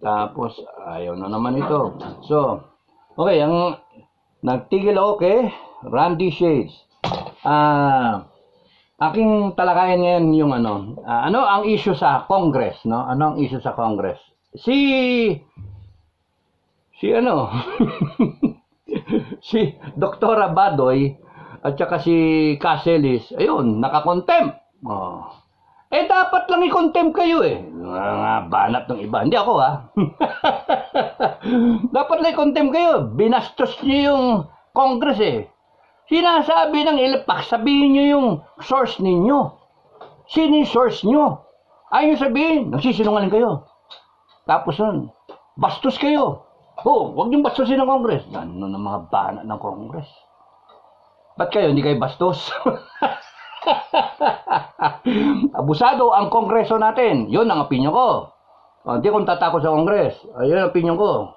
Tapos, ayaw na naman ito. So, okay, ang nagtigil ako kay Randy Shades. Aking talakayan ngayon yung ano ang issue sa Congress, no? Ano ang issue sa Congress? Si si Dr. Badoy at saka si Caselis, ayun, nakakontempt. Dapat lang i-contempt kayo banat ng iba. Hindi ako Dapat lang i-contempt kayo. Binastos niyo yung Congress eh. Sinasabi ng ilapak, sabihin nyo yung source ninyo. Sino yung source nyo? Ayaw sabihin, nagsisinungaling kayo. Tapos nun, bastos kayo. Huwag niyong bastusin ng Congress. Ano ng mga bana ng Congress? Ba't kayo, hindi kayo bastos? Abusado ang Kongreso natin. Yun ang opinion ko. Hindi kong tatakot sa Congress. Ayun ang opinion ko.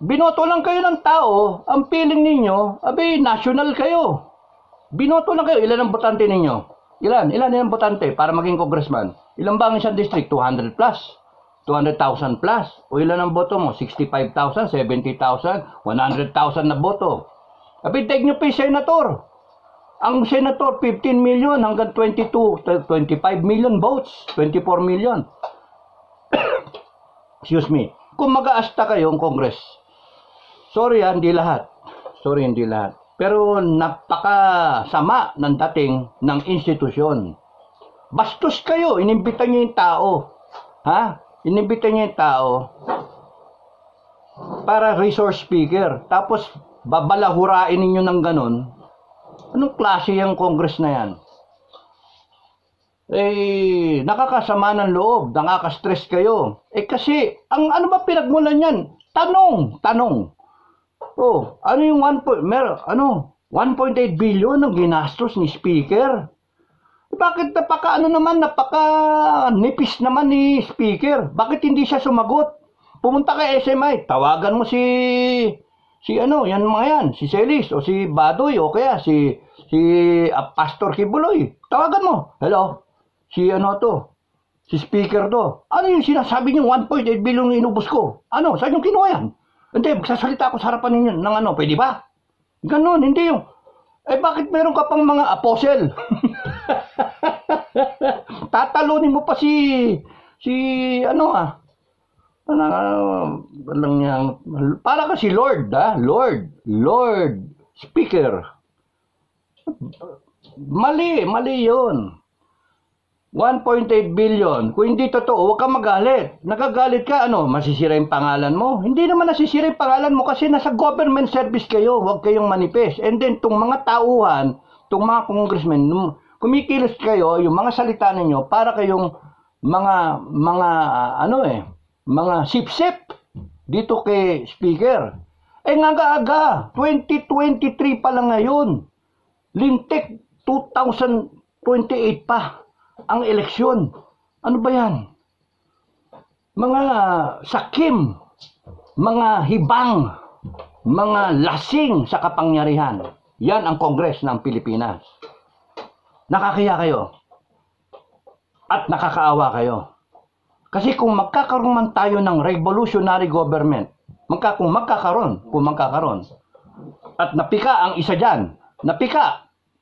Binoto lang kayo ng tao. Ang feeling ninyo, national kayo. Binoto lang kayo. Ilan ang botante ninyo? Ilan ang botante para maging congressman? Ilan ba ang isang district? 200 plus? 200,000 plus? O ilan ang boto mo? 65,000, 70,000, 100,000 na boto. Take nyo pa yung senator. Ang senator, 15 million hanggang 25 million votes. 24 million. Excuse me. Kung mag-aasta kayong Congress, sorry hindi lahat. Pero napakasama ng dating ng institusyon. Bastos kayo, inimbitan niyo yung tao. Inimbitan niyo yung tao para resource speaker. Tapos babalahurain ninyo ng ganon. Anong klase yung Congress na yan? Nakakasama ng loob, nakaka-stress kayo. Kasi, ano ba pinagmulan yan? Tanong. Ano yung 1.8 billion ang ginastos ni Speaker? Bakit napaka-nipis naman ni Speaker? Bakit hindi siya sumagot? Pumunta kay SMI, tawagan mo si Celis o si Badoy o kaya si Pastor Kibuloy. Tawagan mo. Hello? Si Speaker to. Ano yung sinasabi niyo 1.8 billion yung inubos ko? Saan yung kinuha yan? Hindi, magsasalita ako sa harapan ninyo ng pwede ba? Ganon, hindi yung, bakit meron ka pang mga apostle? Tatalunin mo pa para ka si Lord, Lord, Speaker. Mali yun. 1.8 billion. Kung hindi totoo, huwag kang magalit. Nagagalit ka, masisira yung pangalan mo? Hindi naman nasisira yung pangalan mo kasi nasa government service kayo. Huwag kayong manifest. And then, itong mga tauhan, itong mga congressmen, kumikilos kayo, yung mga salita ninyo, para kayong mga sip-sip dito kay Speaker. Nga-aga, 2023 pa lang ngayon. Lintik, 2028 pa ang eleksyon. Ano ba yan? Mga sakim, mga hibang, mga lasing sa kapangyarihan. Yan ang Kongres ng Pilipinas. Nakakaya kayo. At nakakaawa kayo. Kasi kung magkakaroon man tayo ng revolutionary government, kung magkakaroon, at napika ang isa dyan,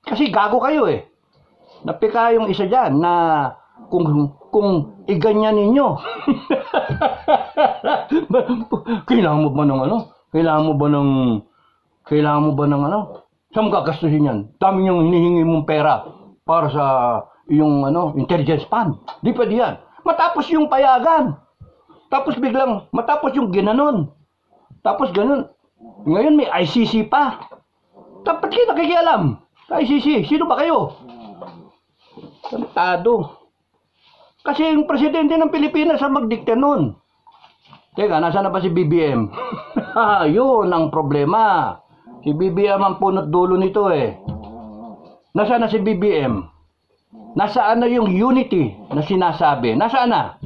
kasi gago kayo eh. Napika yung isa dyan na kung iganyan ninyo. Kailangan mo ba ng Saan mo gagastusin yan? Dami yung hinihingi mong pera para sa yung intelligence fund. Di pwede yan. Matapos yung payagan. Tapos biglang, matapos yung ginanon. Tapos ganun. Ngayon may ICC pa. Dapat kayo nakikialam. ICC, sino ba kayo? Santado. Kasi yung presidente ng Pilipinas ang magdikta nun. Teka, nasaan na ba si BBM? Yun ang problema. Si BBM ang punot dulo nito eh. Nasaan na si BBM? Nasaan na yung unity na sinasabi? Nasaan na?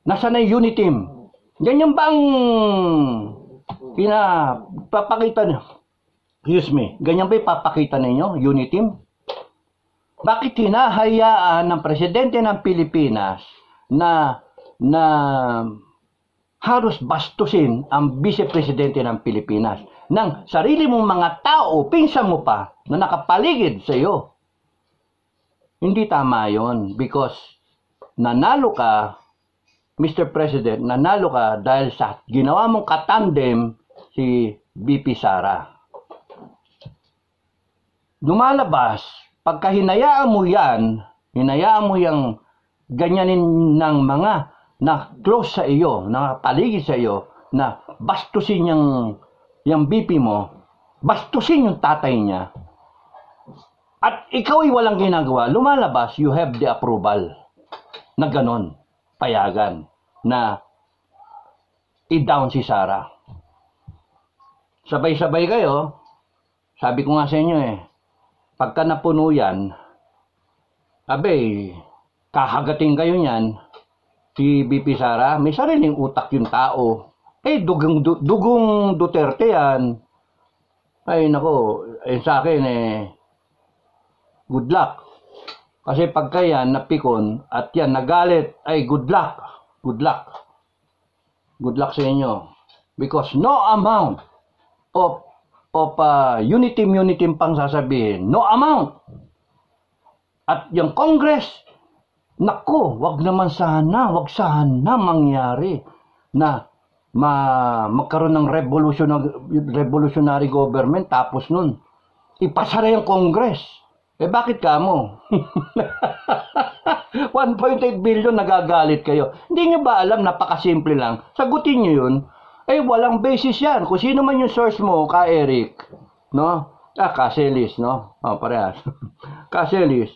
Nasaan na yung unity team? Ganyan ba ang pinapakita niyo? Excuse me. Ganyan ba ipapakita ninyo? Unity team? Bakit hinahayaan ng presidente ng Pilipinas na halos bastusin ang vice-presidente ng Pilipinas ng sarili mong mga tao, pinsan mo pa, na nakapaligid sa iyo? Hindi tama yon because nanalo ka, Mr. President, nanalo ka dahil sa ginawa mong katandem si VP Sara. Lumalabas, pagka hinayaan mo yung ganyanin ng mga na close sa iyo, na paligid sa iyo, na bastusin yung BP mo, bastusin yung tatay niya, at ikaw ay walang ginagawa, lumalabas, you have the approval na ganon, payagan, na i-down si Sara. Sabay-sabay kayo, sabi ko nga sa inyo pagka napuno yan, abay, kahagating kayo niyan, si BP Sara, may sariling utak yung tao. Dugong Duterte yan. Ay, nako, sa akin good luck. Kasi pagka yan napikon at yan nagalit, ay good luck. Good luck. Good luck sa inyo. Because no amount of unity pang sasabihin. No amount. At yung Congress, nako, wag wag sana mangyari na magkaroon ng revolutionary government tapos nun, ipasara yung Congress. Bakit ka mo? 1.8 billion nagagalit kayo. Hindi nyo ba alam, napakasimple lang. Sagutin nyo yun. Walang basis yan. Kung sino man yung source mo, ka Eric, no? Caselis, no? Parehas. Caselis.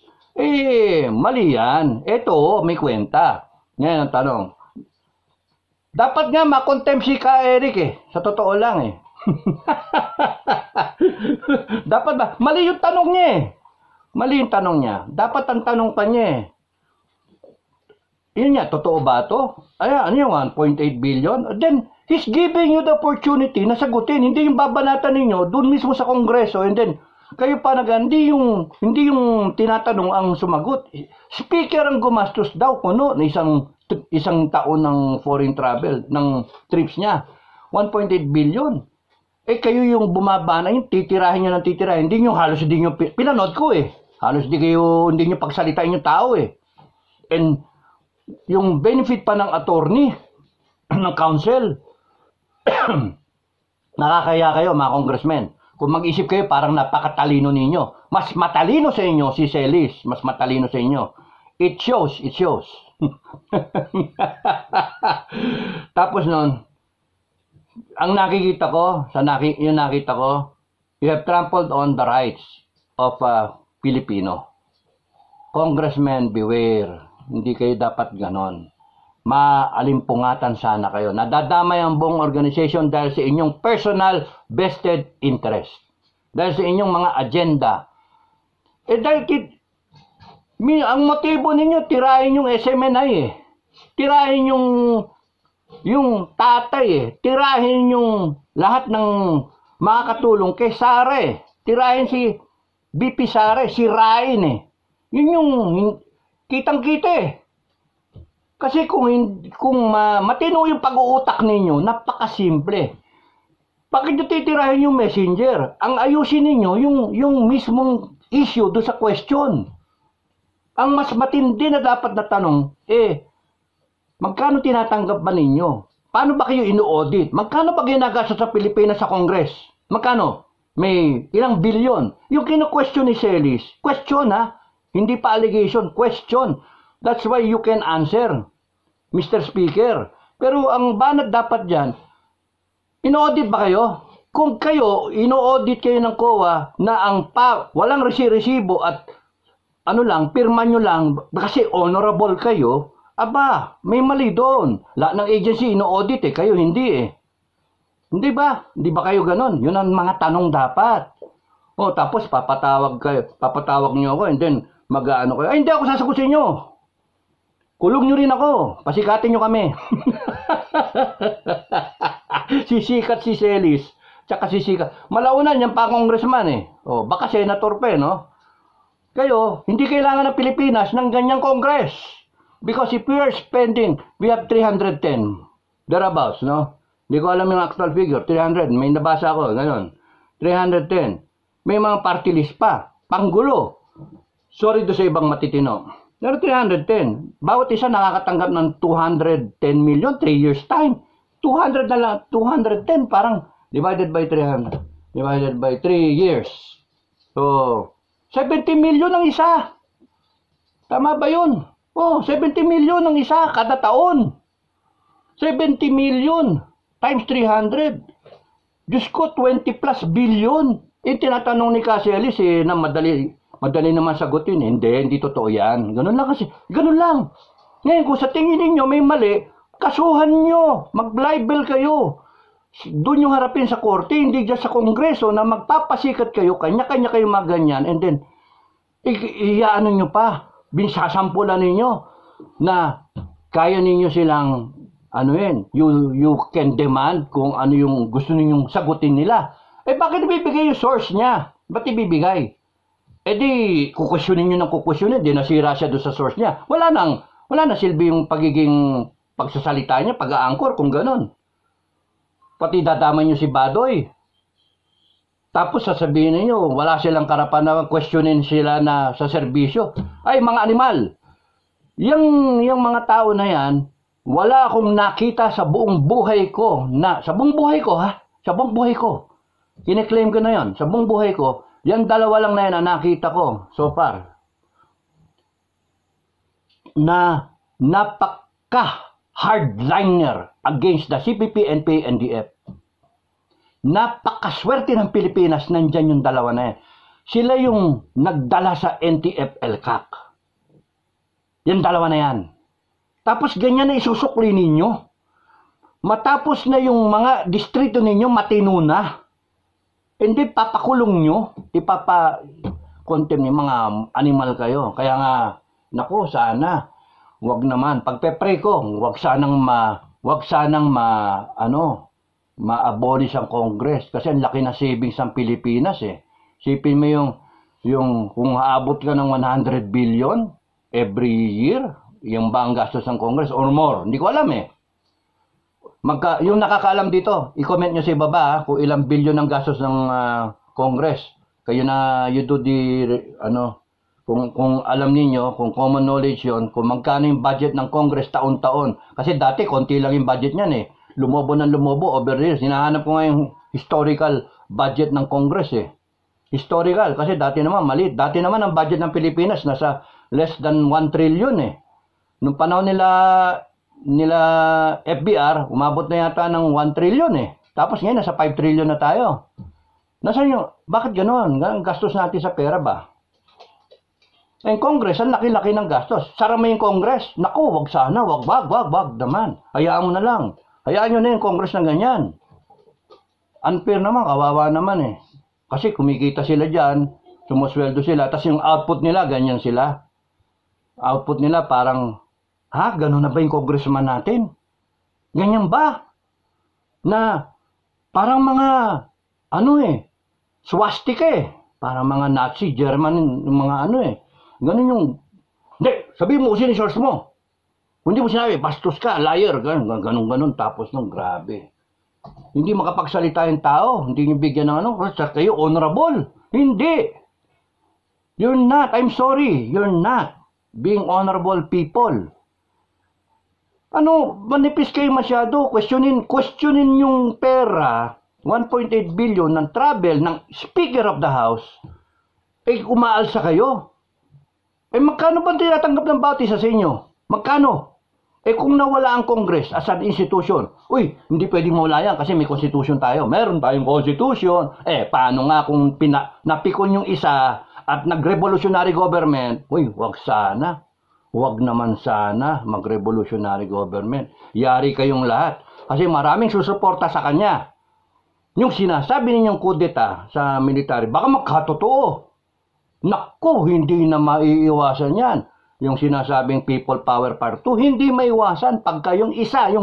Mali yan. Ito, may kwenta. Ngayon ang tanong. Dapat nga makontempt si ka Eric Sa totoo lang Dapat ba? Mali yung tanong niya Mali yung tanong niya. Dapat ang tanong pa niya yun niya, totoo ba ito? Ano yung 1.8 billion? Then, he's giving you the opportunity na sagutin. Hindi yung babanatan ninyo doon mismo sa Kongreso. And then, kayo pa hindi yung tinatanong ang sumagot. Speaker ang gumastos daw kuno na isang taon ng foreign travel, ng trips niya. 1.8 billion. Kayo yung bumaba na yung titirahin nyo ng titirahin. Halos hindi nyo, pinanood ko Halos hindi nyo pagsalitain yung tao And yung benefit pa ng attorney, ng counsel, nakakaya kayo mga congressmen. Kung mag-isip kayo, parang napakatalino ninyo. Mas matalino sa inyo si Celis. Mas matalino sa inyo. It shows. Tapos nun, ang nakikita ko, you have trampled on the rights of Filipino. Congressmen, beware. Hindi kayo dapat ganon. Maalimpungatan sana kayo. Nadadamay ang buong organization dahil sa inyong personal vested interest. Dahil sa inyong mga agenda. Ang motibo ninyo, tirahin yung SMNI Tirahin yung tatay Tirahin yung lahat ng makakatulong kay Sara Tirahin si BP Sara, si Ryan Yun yung kitang-kita Kasi kung matino yung pag-uutak ninyo, napakasimple. Bakit nyo titirahin yung messenger? Ang ayusin ninyo, yung mismong issue do sa question. Ang mas matindi na dapat na tanong, magkano tinatanggap ba ninyo? Paano ba kayo ino-audit? Magkano ba ginagasa sa Pilipinas sa Congress? Magkano? May ilang bilyon. Yung kino-question ni Celis, question hindi pa allegation, question. That's why you can answer, Mr. Speaker. Pero ang banat dapat dyan, ino-audit ba kayo? Kung kayo, ino-audit kayo ng COA na walang resibo at pirma nyo lang, kasi honorable kayo, may mali doon. Lahat ng agency ino-audit kayo hindi Hindi ba? Hindi ba kayo ganon? Yun ang mga tanong dapat. Tapos papatawag nyo ako and then mag-ano kayo. Hindi ako sasagot sa inyo. Kulong nyo rin ako. Pasikatin nyo kami. Sisikat si Celis. Tsaka sisikat. Malaunan yan pa congressman baka senator pa no? Kayo, hindi kailangan ng Pilipinas ng ganyang Congress. Because if we are spending, we have 310. Thereabouts, no? Hindi ko alam yung actual figure. 300. May nabasa ako. Ganon. 310. May mga party list pa. Panggulo. Sorry do sa ibang matitino. Pero 310. Bawat isa nakakatanggap ng 210 million 3 years time. 200 na lang. 210 parang divided by 300. Divided by 3 years. So, 70 million ang isa. Tama ba yun? 70 million ang isa kada taon. 70 million times 300. Diyos ko, 20 plus billion. Tinatanong ni Cassie Ellis, na madali naman sagutin. Hindi totoo yan. Ganun lang kasi. Ganun lang. Ngayon, kung sa tingin ninyo may mali, kasuhan nyo. Mag-libel kayo. Doon yung harapin sa korte, hindi dyan sa kongreso na magpapasikat kayo, kanya-kanya kayo maganyan, and then, iyaano nyo pa, binsasampulan ninyo na kaya ninyo silang, you can demand kung ano yung gusto ninyong sagutin nila. Bakit ibibigay yung source niya? Ba't ibibigay? Di, kukusyonin nyo ng kukusyonin, di nasira siya doon sa source niya. Wala na silbi yung pagiging pagsasalita niya, pag-aangkor, kung ganon. Pati dadama nyo si Badoy. Tapos sasabihin niyo wala silang karapan na questionin sila na sa serbisyo. Ay, mga animal. Yung mga tao na yan, wala akong nakita sa buong buhay ko sa buong buhay ko, sa buong buhay ko. Kine-claim ko na yan, sa buong buhay ko, yan dalawa lang na yan na nakita ko so far. Na napaka-hardliner against the CPP, NPA, NDF. Napakaswerte ng Pilipinas, nandyan yung dalawa na yan. Sila yung nagdala sa NTF-ELCAC. Yung dalawa na yan. Tapos ganyan na isusukli ninyo. Matapos na yung mga distrito ninyo, matino na. Hindi papakulong nyo, ipapa-contempt yung mga animal kayo. Kaya nga, naku, sana, wag naman. Pagpe-pray ko, wag sanang ma-abolish ang Congress. Kasi ang laki na savings ng Pilipinas eh. Sipin mo yung kung haabot ka ng 100 billion every year, yung ba ang gastos ng Congress or more? Hindi ko alam eh. Yung nakakaalam dito, i-comment nyo sa ibaba kung ilang billion ang gastos ng Congress. Kayo na you do kung alam niyo, kung common knowledge yon, kung magkano yung budget ng Congress taon-taon. Kasi dati konti lang yung budget niyan eh. Lumobo over the years. Hinahanap ko nga yung historical budget ng Congress eh. Historical, kasi dati naman maliit. Dati naman ang budget ng Pilipinas nasa less than 1 trillion eh. Nung panahon nila FBR, umabot na yata ng 1 trillion eh. Tapos ngayon nasa 5 trillion na tayo. Nasaan yung, bakit ganoon? Gastos natin sa pera ba? Yung Congress, ang laki-laki ng gastos. Sara mo yung Congress. Naku, wag sana, wag naman. Hayaan mo na lang. Hayaan nyo na yung Congress na ganyan. Unfair naman, kawawa naman eh. Kasi kumikita sila dyan, sumusweldo sila, tapos yung output nila, ganyan sila. Output nila parang, gano'n na ba yung congressman natin? Ganyan ba? Na parang mga, swastika eh. Parang mga Nazi, German, mga Ganun yung, hindi, sabihin mo kung sino source mo. Kung hindi mo sinabi, bastos ka, liar, ganun, tapos grabe. Hindi makapagsalita yung tao, hindi nyo bigyan ng kayo honorable. Hindi. You're not, I'm sorry, you're not being honorable people. Manipis kayo masyado, questionin yung pera, 1.8 billion ng travel ng Speaker of the House, umaalsa kayo. Magkano ba tinatanggap ng bawat isa sa inyo? Magkano? Kung nawala ang Congress as an institution, hindi pwedeng mawala yan kasi may constitution tayo. Meron tayong constitution. Paano nga kung napikon yung isa at nag-revolutionary government? Wag sana. Wag naman sana mag-revolutionary government. Yari kayong lahat. Kasi maraming susuporta sa kanya. Yung sinasabi ninyong kudeta sa military, baka magkatotoo. Naku, hindi na maiiwasan yan. Yung sinasabing people power part 2, hindi maiwasan pagka yung isa,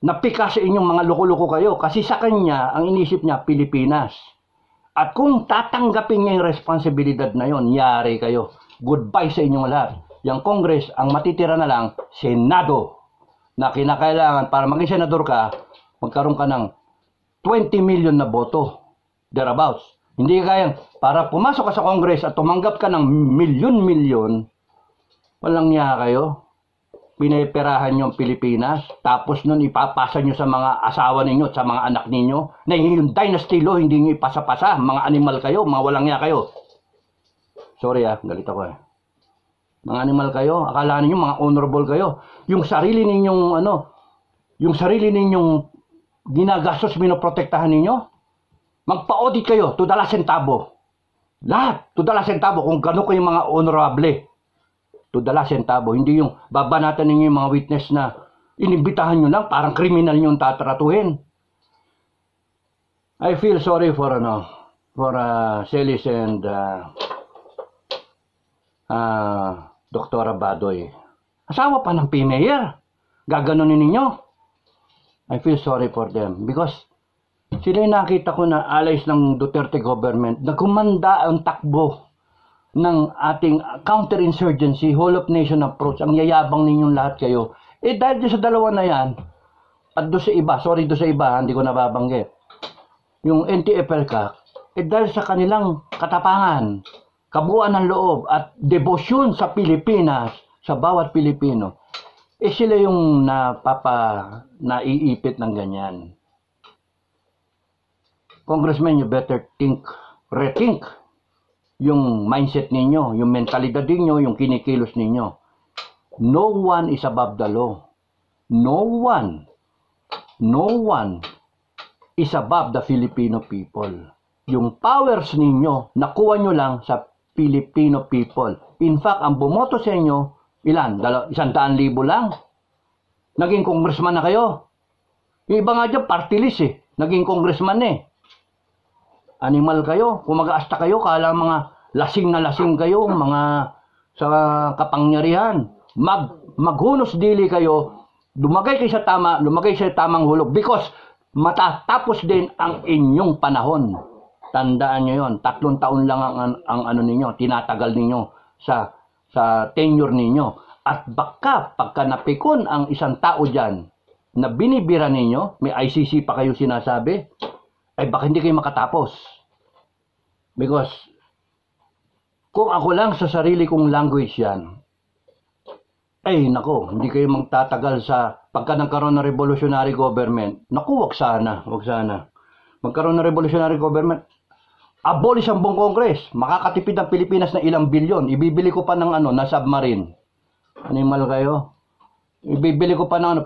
napika sa inyong mga loko-loko kayo. Kasi sa kanya, ang inisip niya, Pilipinas. At kung tatanggapin niya yung responsibilidad na yon, yari kayo. Goodbye sa inyong lahat. Yung Congress, ang matitira na lang, Senado. Na kinakailangan, para maging senador ka, magkaroon ka ng 20 million na boto. Thereabouts. Hindi kaya, para pumasok ka sa Congress at tumanggap ka ng milyon-milyon, walang niya kayo. Piniperahan nyo ang Pilipinas, tapos nun ipapasa nyo sa mga asawa ninyo at sa mga anak ninyo, na yung dynasty law, hindi nyo ipasa-pasa, mga animal kayo, mga walang niya kayo. Sorry galit ako Mga animal kayo, akala ninyo mga honorable kayo. Yung sarili ninyong yung sarili ninyong ginagastos, minoprotektahan ninyo? Magpa-audit kayo to the last centavo. Lahat, to the last centavo, kung gano'n kayong mga honorable. To the last centavo. Hindi yung babanatan ninyo yung mga witness na inimbitahan nyo lang, parang kriminal nyo yung tatratuhin. I feel sorry for Celis and Dr. Abadoy. Asawa pa ng P-Mayor. Gaganunin ninyo. I feel sorry for them because sila yung nakita ko na allies ng Duterte government na kumanda ang takbo ng ating counterinsurgency, whole of nation approach. Ang yayabang ninyong lahat kayo. Dahil sa dalawa na yan, at doon sa iba, doon sa iba, hindi ko nababanggit. Yung NTFL ka, dahil sa kanilang katapangan, kabuuan ng loob at debosyon sa Pilipinas, sa bawat Pilipino, sila yung naiipit ng ganyan. Congressman, you better rethink yung mindset ninyo, yung mentalidad ninyo, yung kinikilos ninyo. No one is above the law. No one is above the Filipino people. Yung powers ninyo, nakuha nyo lang sa Filipino people. In fact, ang bumoto sa inyo, ilan? 100,000 lang. Naging congressman na kayo. Yung iba nga dyan, party list eh. Naging congressman eh. Animal kayo. Kung mag-aasta kayo, kala mga lasing na lasing kayo, mga sa kapangyarihan. Maghunos dili kayo, lumagay kayo sa tamang hulog because matatapos din ang inyong panahon. Tandaan nyo yon, 3 taon lang ang ano ninyo, tinatagal ninyo sa tenure ninyo. At baka pagka napikon ang isang tao dyan na binibira ninyo, may ICC pa kayo sinasabi, ay baka hindi kayo makatapos. Because kung ako lang sa sarili kong language yan, ay nako, hindi kayo magtatagal sa pagka nagkaroon ng revolutionary government. Naku, wag sana. Magkaroon ng revolutionary government, abolish ang buong Congress. Makakatipid ang Pilipinas ng ilang bilyon. Ibibili ko pa ng na submarine. Animal kayo. Ibibili ko pa ng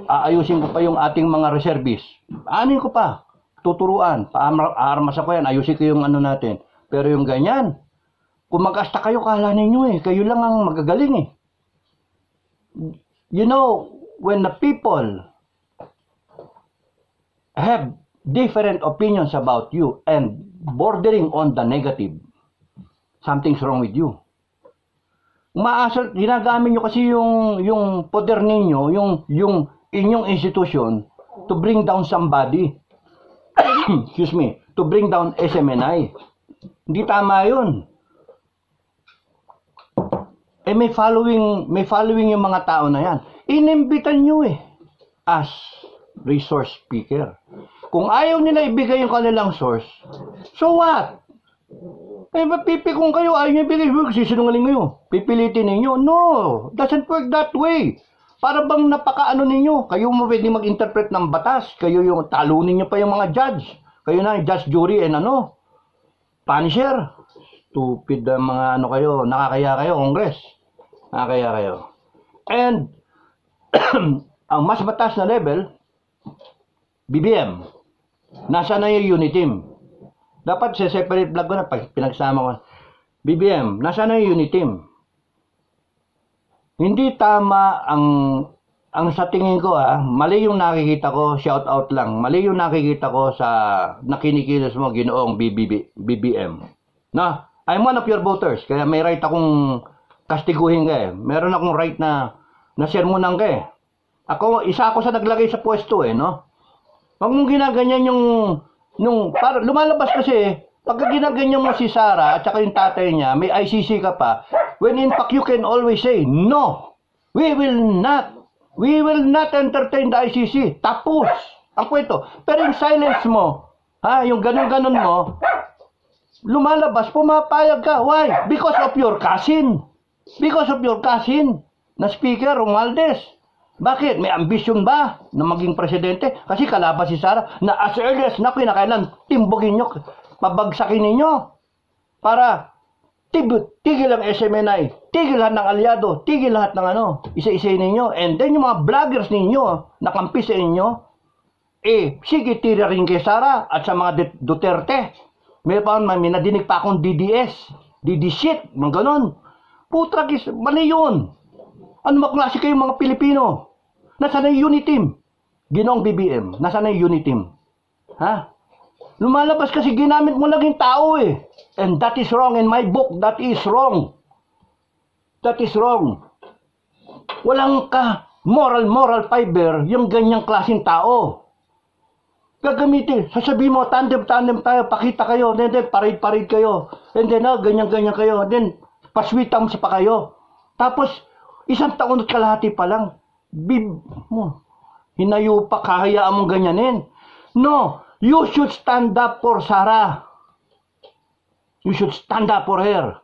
aayusin ko pa yung ating mga reservists. Anin ko pa. Tuturuan. Paarmas ako yan. Ayusin ko yung natin. Pero yung ganyan, kung mag-asta kayo, kala ninyo kayo lang ang magagaling eh. You know, when the people have different opinions about you and bordering on the negative, something's wrong with you. Ginagamit nyo kasi yung poder ninyo, yung inyong institution to bring down somebody. Excuse me, to bring down SMNI. Hindi tama yun. May following yung mga tao na yan. Inimbitan nyo as resource speaker. Kung ayaw nila ibigay yung kanilang source, so what? Mapipikong kayo, ayaw nyo ibigay, sisinungaling nyo. Pipilitin ninyo. No, doesn't work that way. Para bang napakaano ninyo, kayo mo pwede mag-interpret ng batas, kayo yung talunin nyo pa yung mga judge. Kayo na, judge, jury, and punisher. Stupid mga kayo, nakakaya kayo, Congress. Nakakaya kayo. And, ang mas mataas na level, BBM. Nasa na yung unit team? Dapat sa separate vlog ko na pinagsama ko. BBM, nasa na yung unit team? Hindi tama ang sa tingin ko mali yung nakikita ko, shout out lang. Mali yung nakikita ko sa nakinikilos mo Ginoong BBM. Na, I'm one of your voters, kaya may right akong kastiguhin ka Meron akong right na sermonan ka isa ako sa naglagay sa pwesto no? Huwag mong ginaganyan para lumalabas kasi pagka ginaganyan mo si Sara at saka yung tatay niya, may ICC ka pa, when in fact you can always say, no, we will not entertain the ICC. Tapos ang kwento. Pero yung silence mo, yung ganun-ganun mo, lumalabas, pumapayag ka. Why? Because of your cousin. Because of your cousin na Speaker Romualdez. Bakit? May ambisyon ba na maging presidente? Kasi kalaban si Sara na as early as na kinakailan, timbogin nyo, pabagsakin ninyo. Para tigil ang SMNI, tigil lahat ng aliado, tigil lahat ng isa-isa ninyo. And then yung mga vloggers ninyo na kampi sa inyo, sige, tira rin kay Sara at sa mga Duterte. May nadinig pa akong DDS, DD shit, mga ganon. Putragis, mali yun. Ano maklase kayong mga Pilipino? Nasaan na yung Uniteam? Ginoong BBM, nasaan na yung Uniteam? Ha? Lumalabas kasi ginamit mo lang yung tao eh. And that is wrong in my book. That is wrong. That is wrong. Walang ka moral fiber yung ganyang klaseng tao. Gagamitin, sasabihin mo, tandem tayo, pakita kayo, and then parade kayo, and then ganyan kayo, and then paswitang sa pa kayo. Tapos, 1 taon at kalahati pa lang, hinayo pa, kahayaan mong ganyanin. No, you should stand up for Sara. You should stand up for her.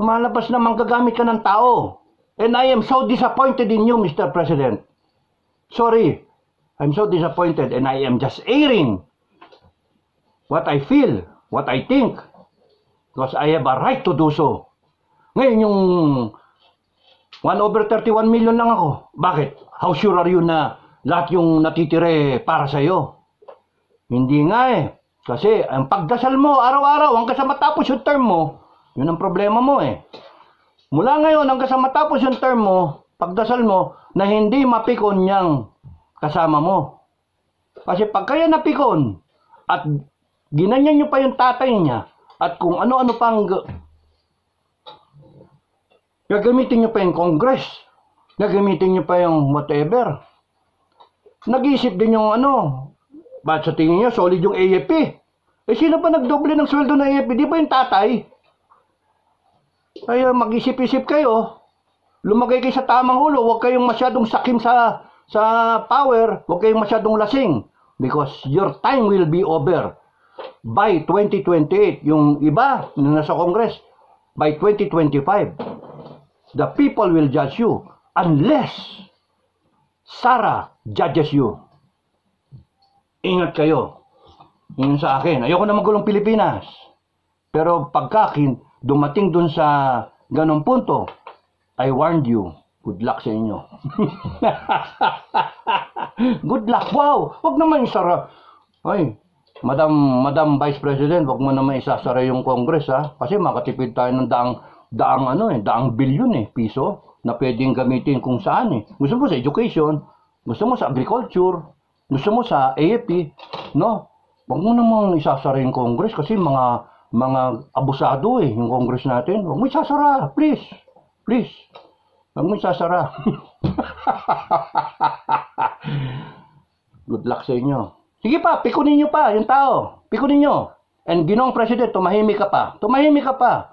Lumalabas naman gagamit ka ng tao. And I am so disappointed in you, Mr. President. Sorry, I'm so disappointed and I am just airing what I feel, what I think, because I have a right to do so. Ngayon yung 1/31 million lang ako. Bakit? How sure are you na lahat yung natitire para sa'yo? Hindi nga eh. Kasi ang pagdasal mo araw-araw hanggang sa matapos yung term mo, yun ang problema mo eh. Mula ngayon hanggang sa matapos yung term mo, pagdasal mo na hindi mapikon niyang kasama mo. Kasi pag kaya napikon at ginanyan niyo pa yung tatay niya at kung ano-ano pang gagamitin niyo pa yung Congress, gagamitin niyo pa yung whatever. Nag-iisip din yung ba't sa tingin niyo solid yung AFP? Sino pa nagdoble ng sweldo ng AFP? Di ba yung tatay? Kaya mag-isip-isip kayo. Lumagay kayo sa tamang ulo, huwag kayong masyadong sakim sa power, huwag kayong masyadong lasing because your time will be over by 2028. Yung iba na nasa Congress, by 2025, the people will judge you unless Sara judges you. Ingat kayo. Yun sa akin. Ayoko na magulong Pilipinas. Pero pagkakin, dumating dun sa ganong punto, I warned you. Good luck sa inyo. Good luck. Wow! Wag naman isara. Ay, Madam Vice President, wag mo naman isasara yung Congress ha. Kasi makatipid tayo ng daang bilyon piso na pwedeng gamitin kung saan eh. Gusto mo sa education, gusto mo sa agriculture, gusto mo sa AFP, no? Wag mo namang isasara yung Congress kasi mga abusado yung Congress natin. Wag mo isasara, please. Please. Wag mo isasara. Good luck sa inyo. Sige pa, pikunin nyo pa yung tao. Pikunin nyo. And Ginoong President, tumahimik ka pa. Tumahimik ka pa.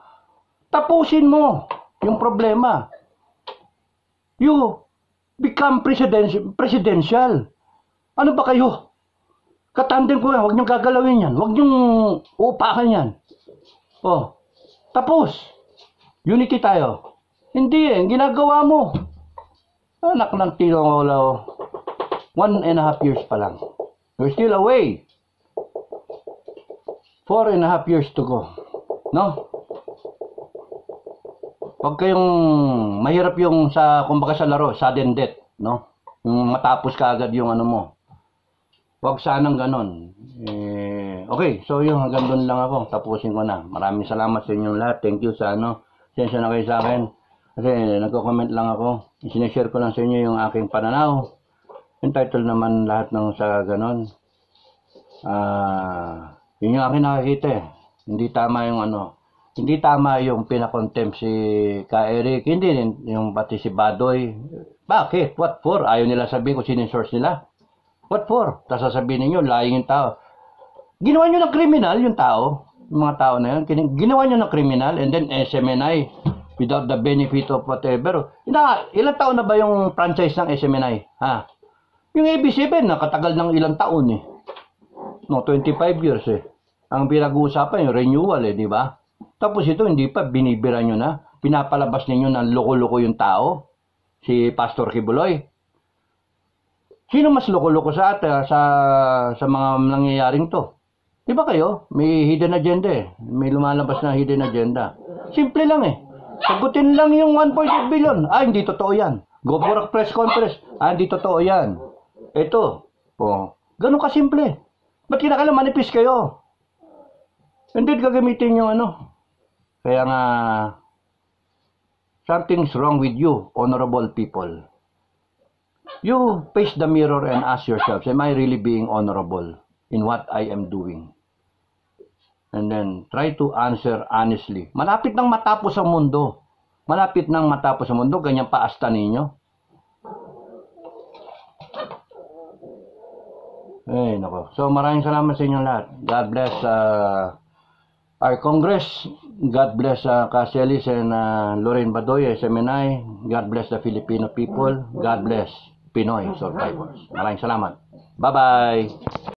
Tapusin mo yung problema. You become presidential. Ano ba kayo? Katandem ko yan. Huwag niyong gagalawin yan. Huwag niyong uupakan yan. Oh, tapos. Unity tayo. Hindi ginagawa mo. Anak ng tinolo. 1.5 years pa lang. You're still away. 4.5 years to go. No? Huwag kayong mahirap yung kumbaga sa laro, sudden death, no? Yung matapos ka agad yung mo. Huwag sanang ganon. Okay, so yung hanggang doon lang ako. Tapusin ko na. Maraming salamat sa inyong lahat. Thank you sa Sensya na kayo sa akin. Kasi nagko-comment lang ako. Sineshare ko lang sa inyo yung aking pananaw. Entitled naman lahat ng sa ganon. Yun yung aking nakikita Hindi tama yung Hindi tama yung pinakontempt si Ka Eric. Hindi rin yung pati si Badoy. Bakit? What for? Ayaw nila sabihin kung sino yung source nila. What for? Tapos sasabihin ninyo, lying yung tao. Ginawa nyo ng kriminal yung tao. Yung mga tao na yun. Ginawa nyo ng kriminal and then SMNI without the benefit of whatever. Ilang taon na ba yung franchise ng SMNI? Ha? Yung AB7, nakatagal ng ilang taon No, 25 years Ang pinag-uusapan yung renewal di ba? Tapos ito, hindi pa, binibira nyo na. Pinapalabas ninyo ng loko-loko yung tao. Si Pastor Kibuloy. Sino mas loko-loko sa mga nangyayaring to? Di ba kayo? May hidden agenda eh. May lumalabas na hidden agenda. Simple lang eh. Sagutin lang yung 1.8 billion. Ah, hindi totoo yan. Go for a press conference. Ah, hindi totoo yan. Ito. Oh, ganun kasimple. Ba't kinakailangan manipis kayo? Hindi gagamitin yung ano. Kaya nga, something's wrong with you, honorable people. You face the mirror and ask yourselves, am I really being honorable in what I am doing? And then, try to answer honestly. Malapit nang matapos ang mundo. Malapit nang matapos ang mundo, ganyan pa asta ninyo. Ay, nako. So, maraming salamat sa inyo lahat. God bless our Congress. God bless Caselis and Lorraine Badoy, SMNI. God bless the Filipino people. God bless Pinoy survivors. Maraming salamat. Bye-bye.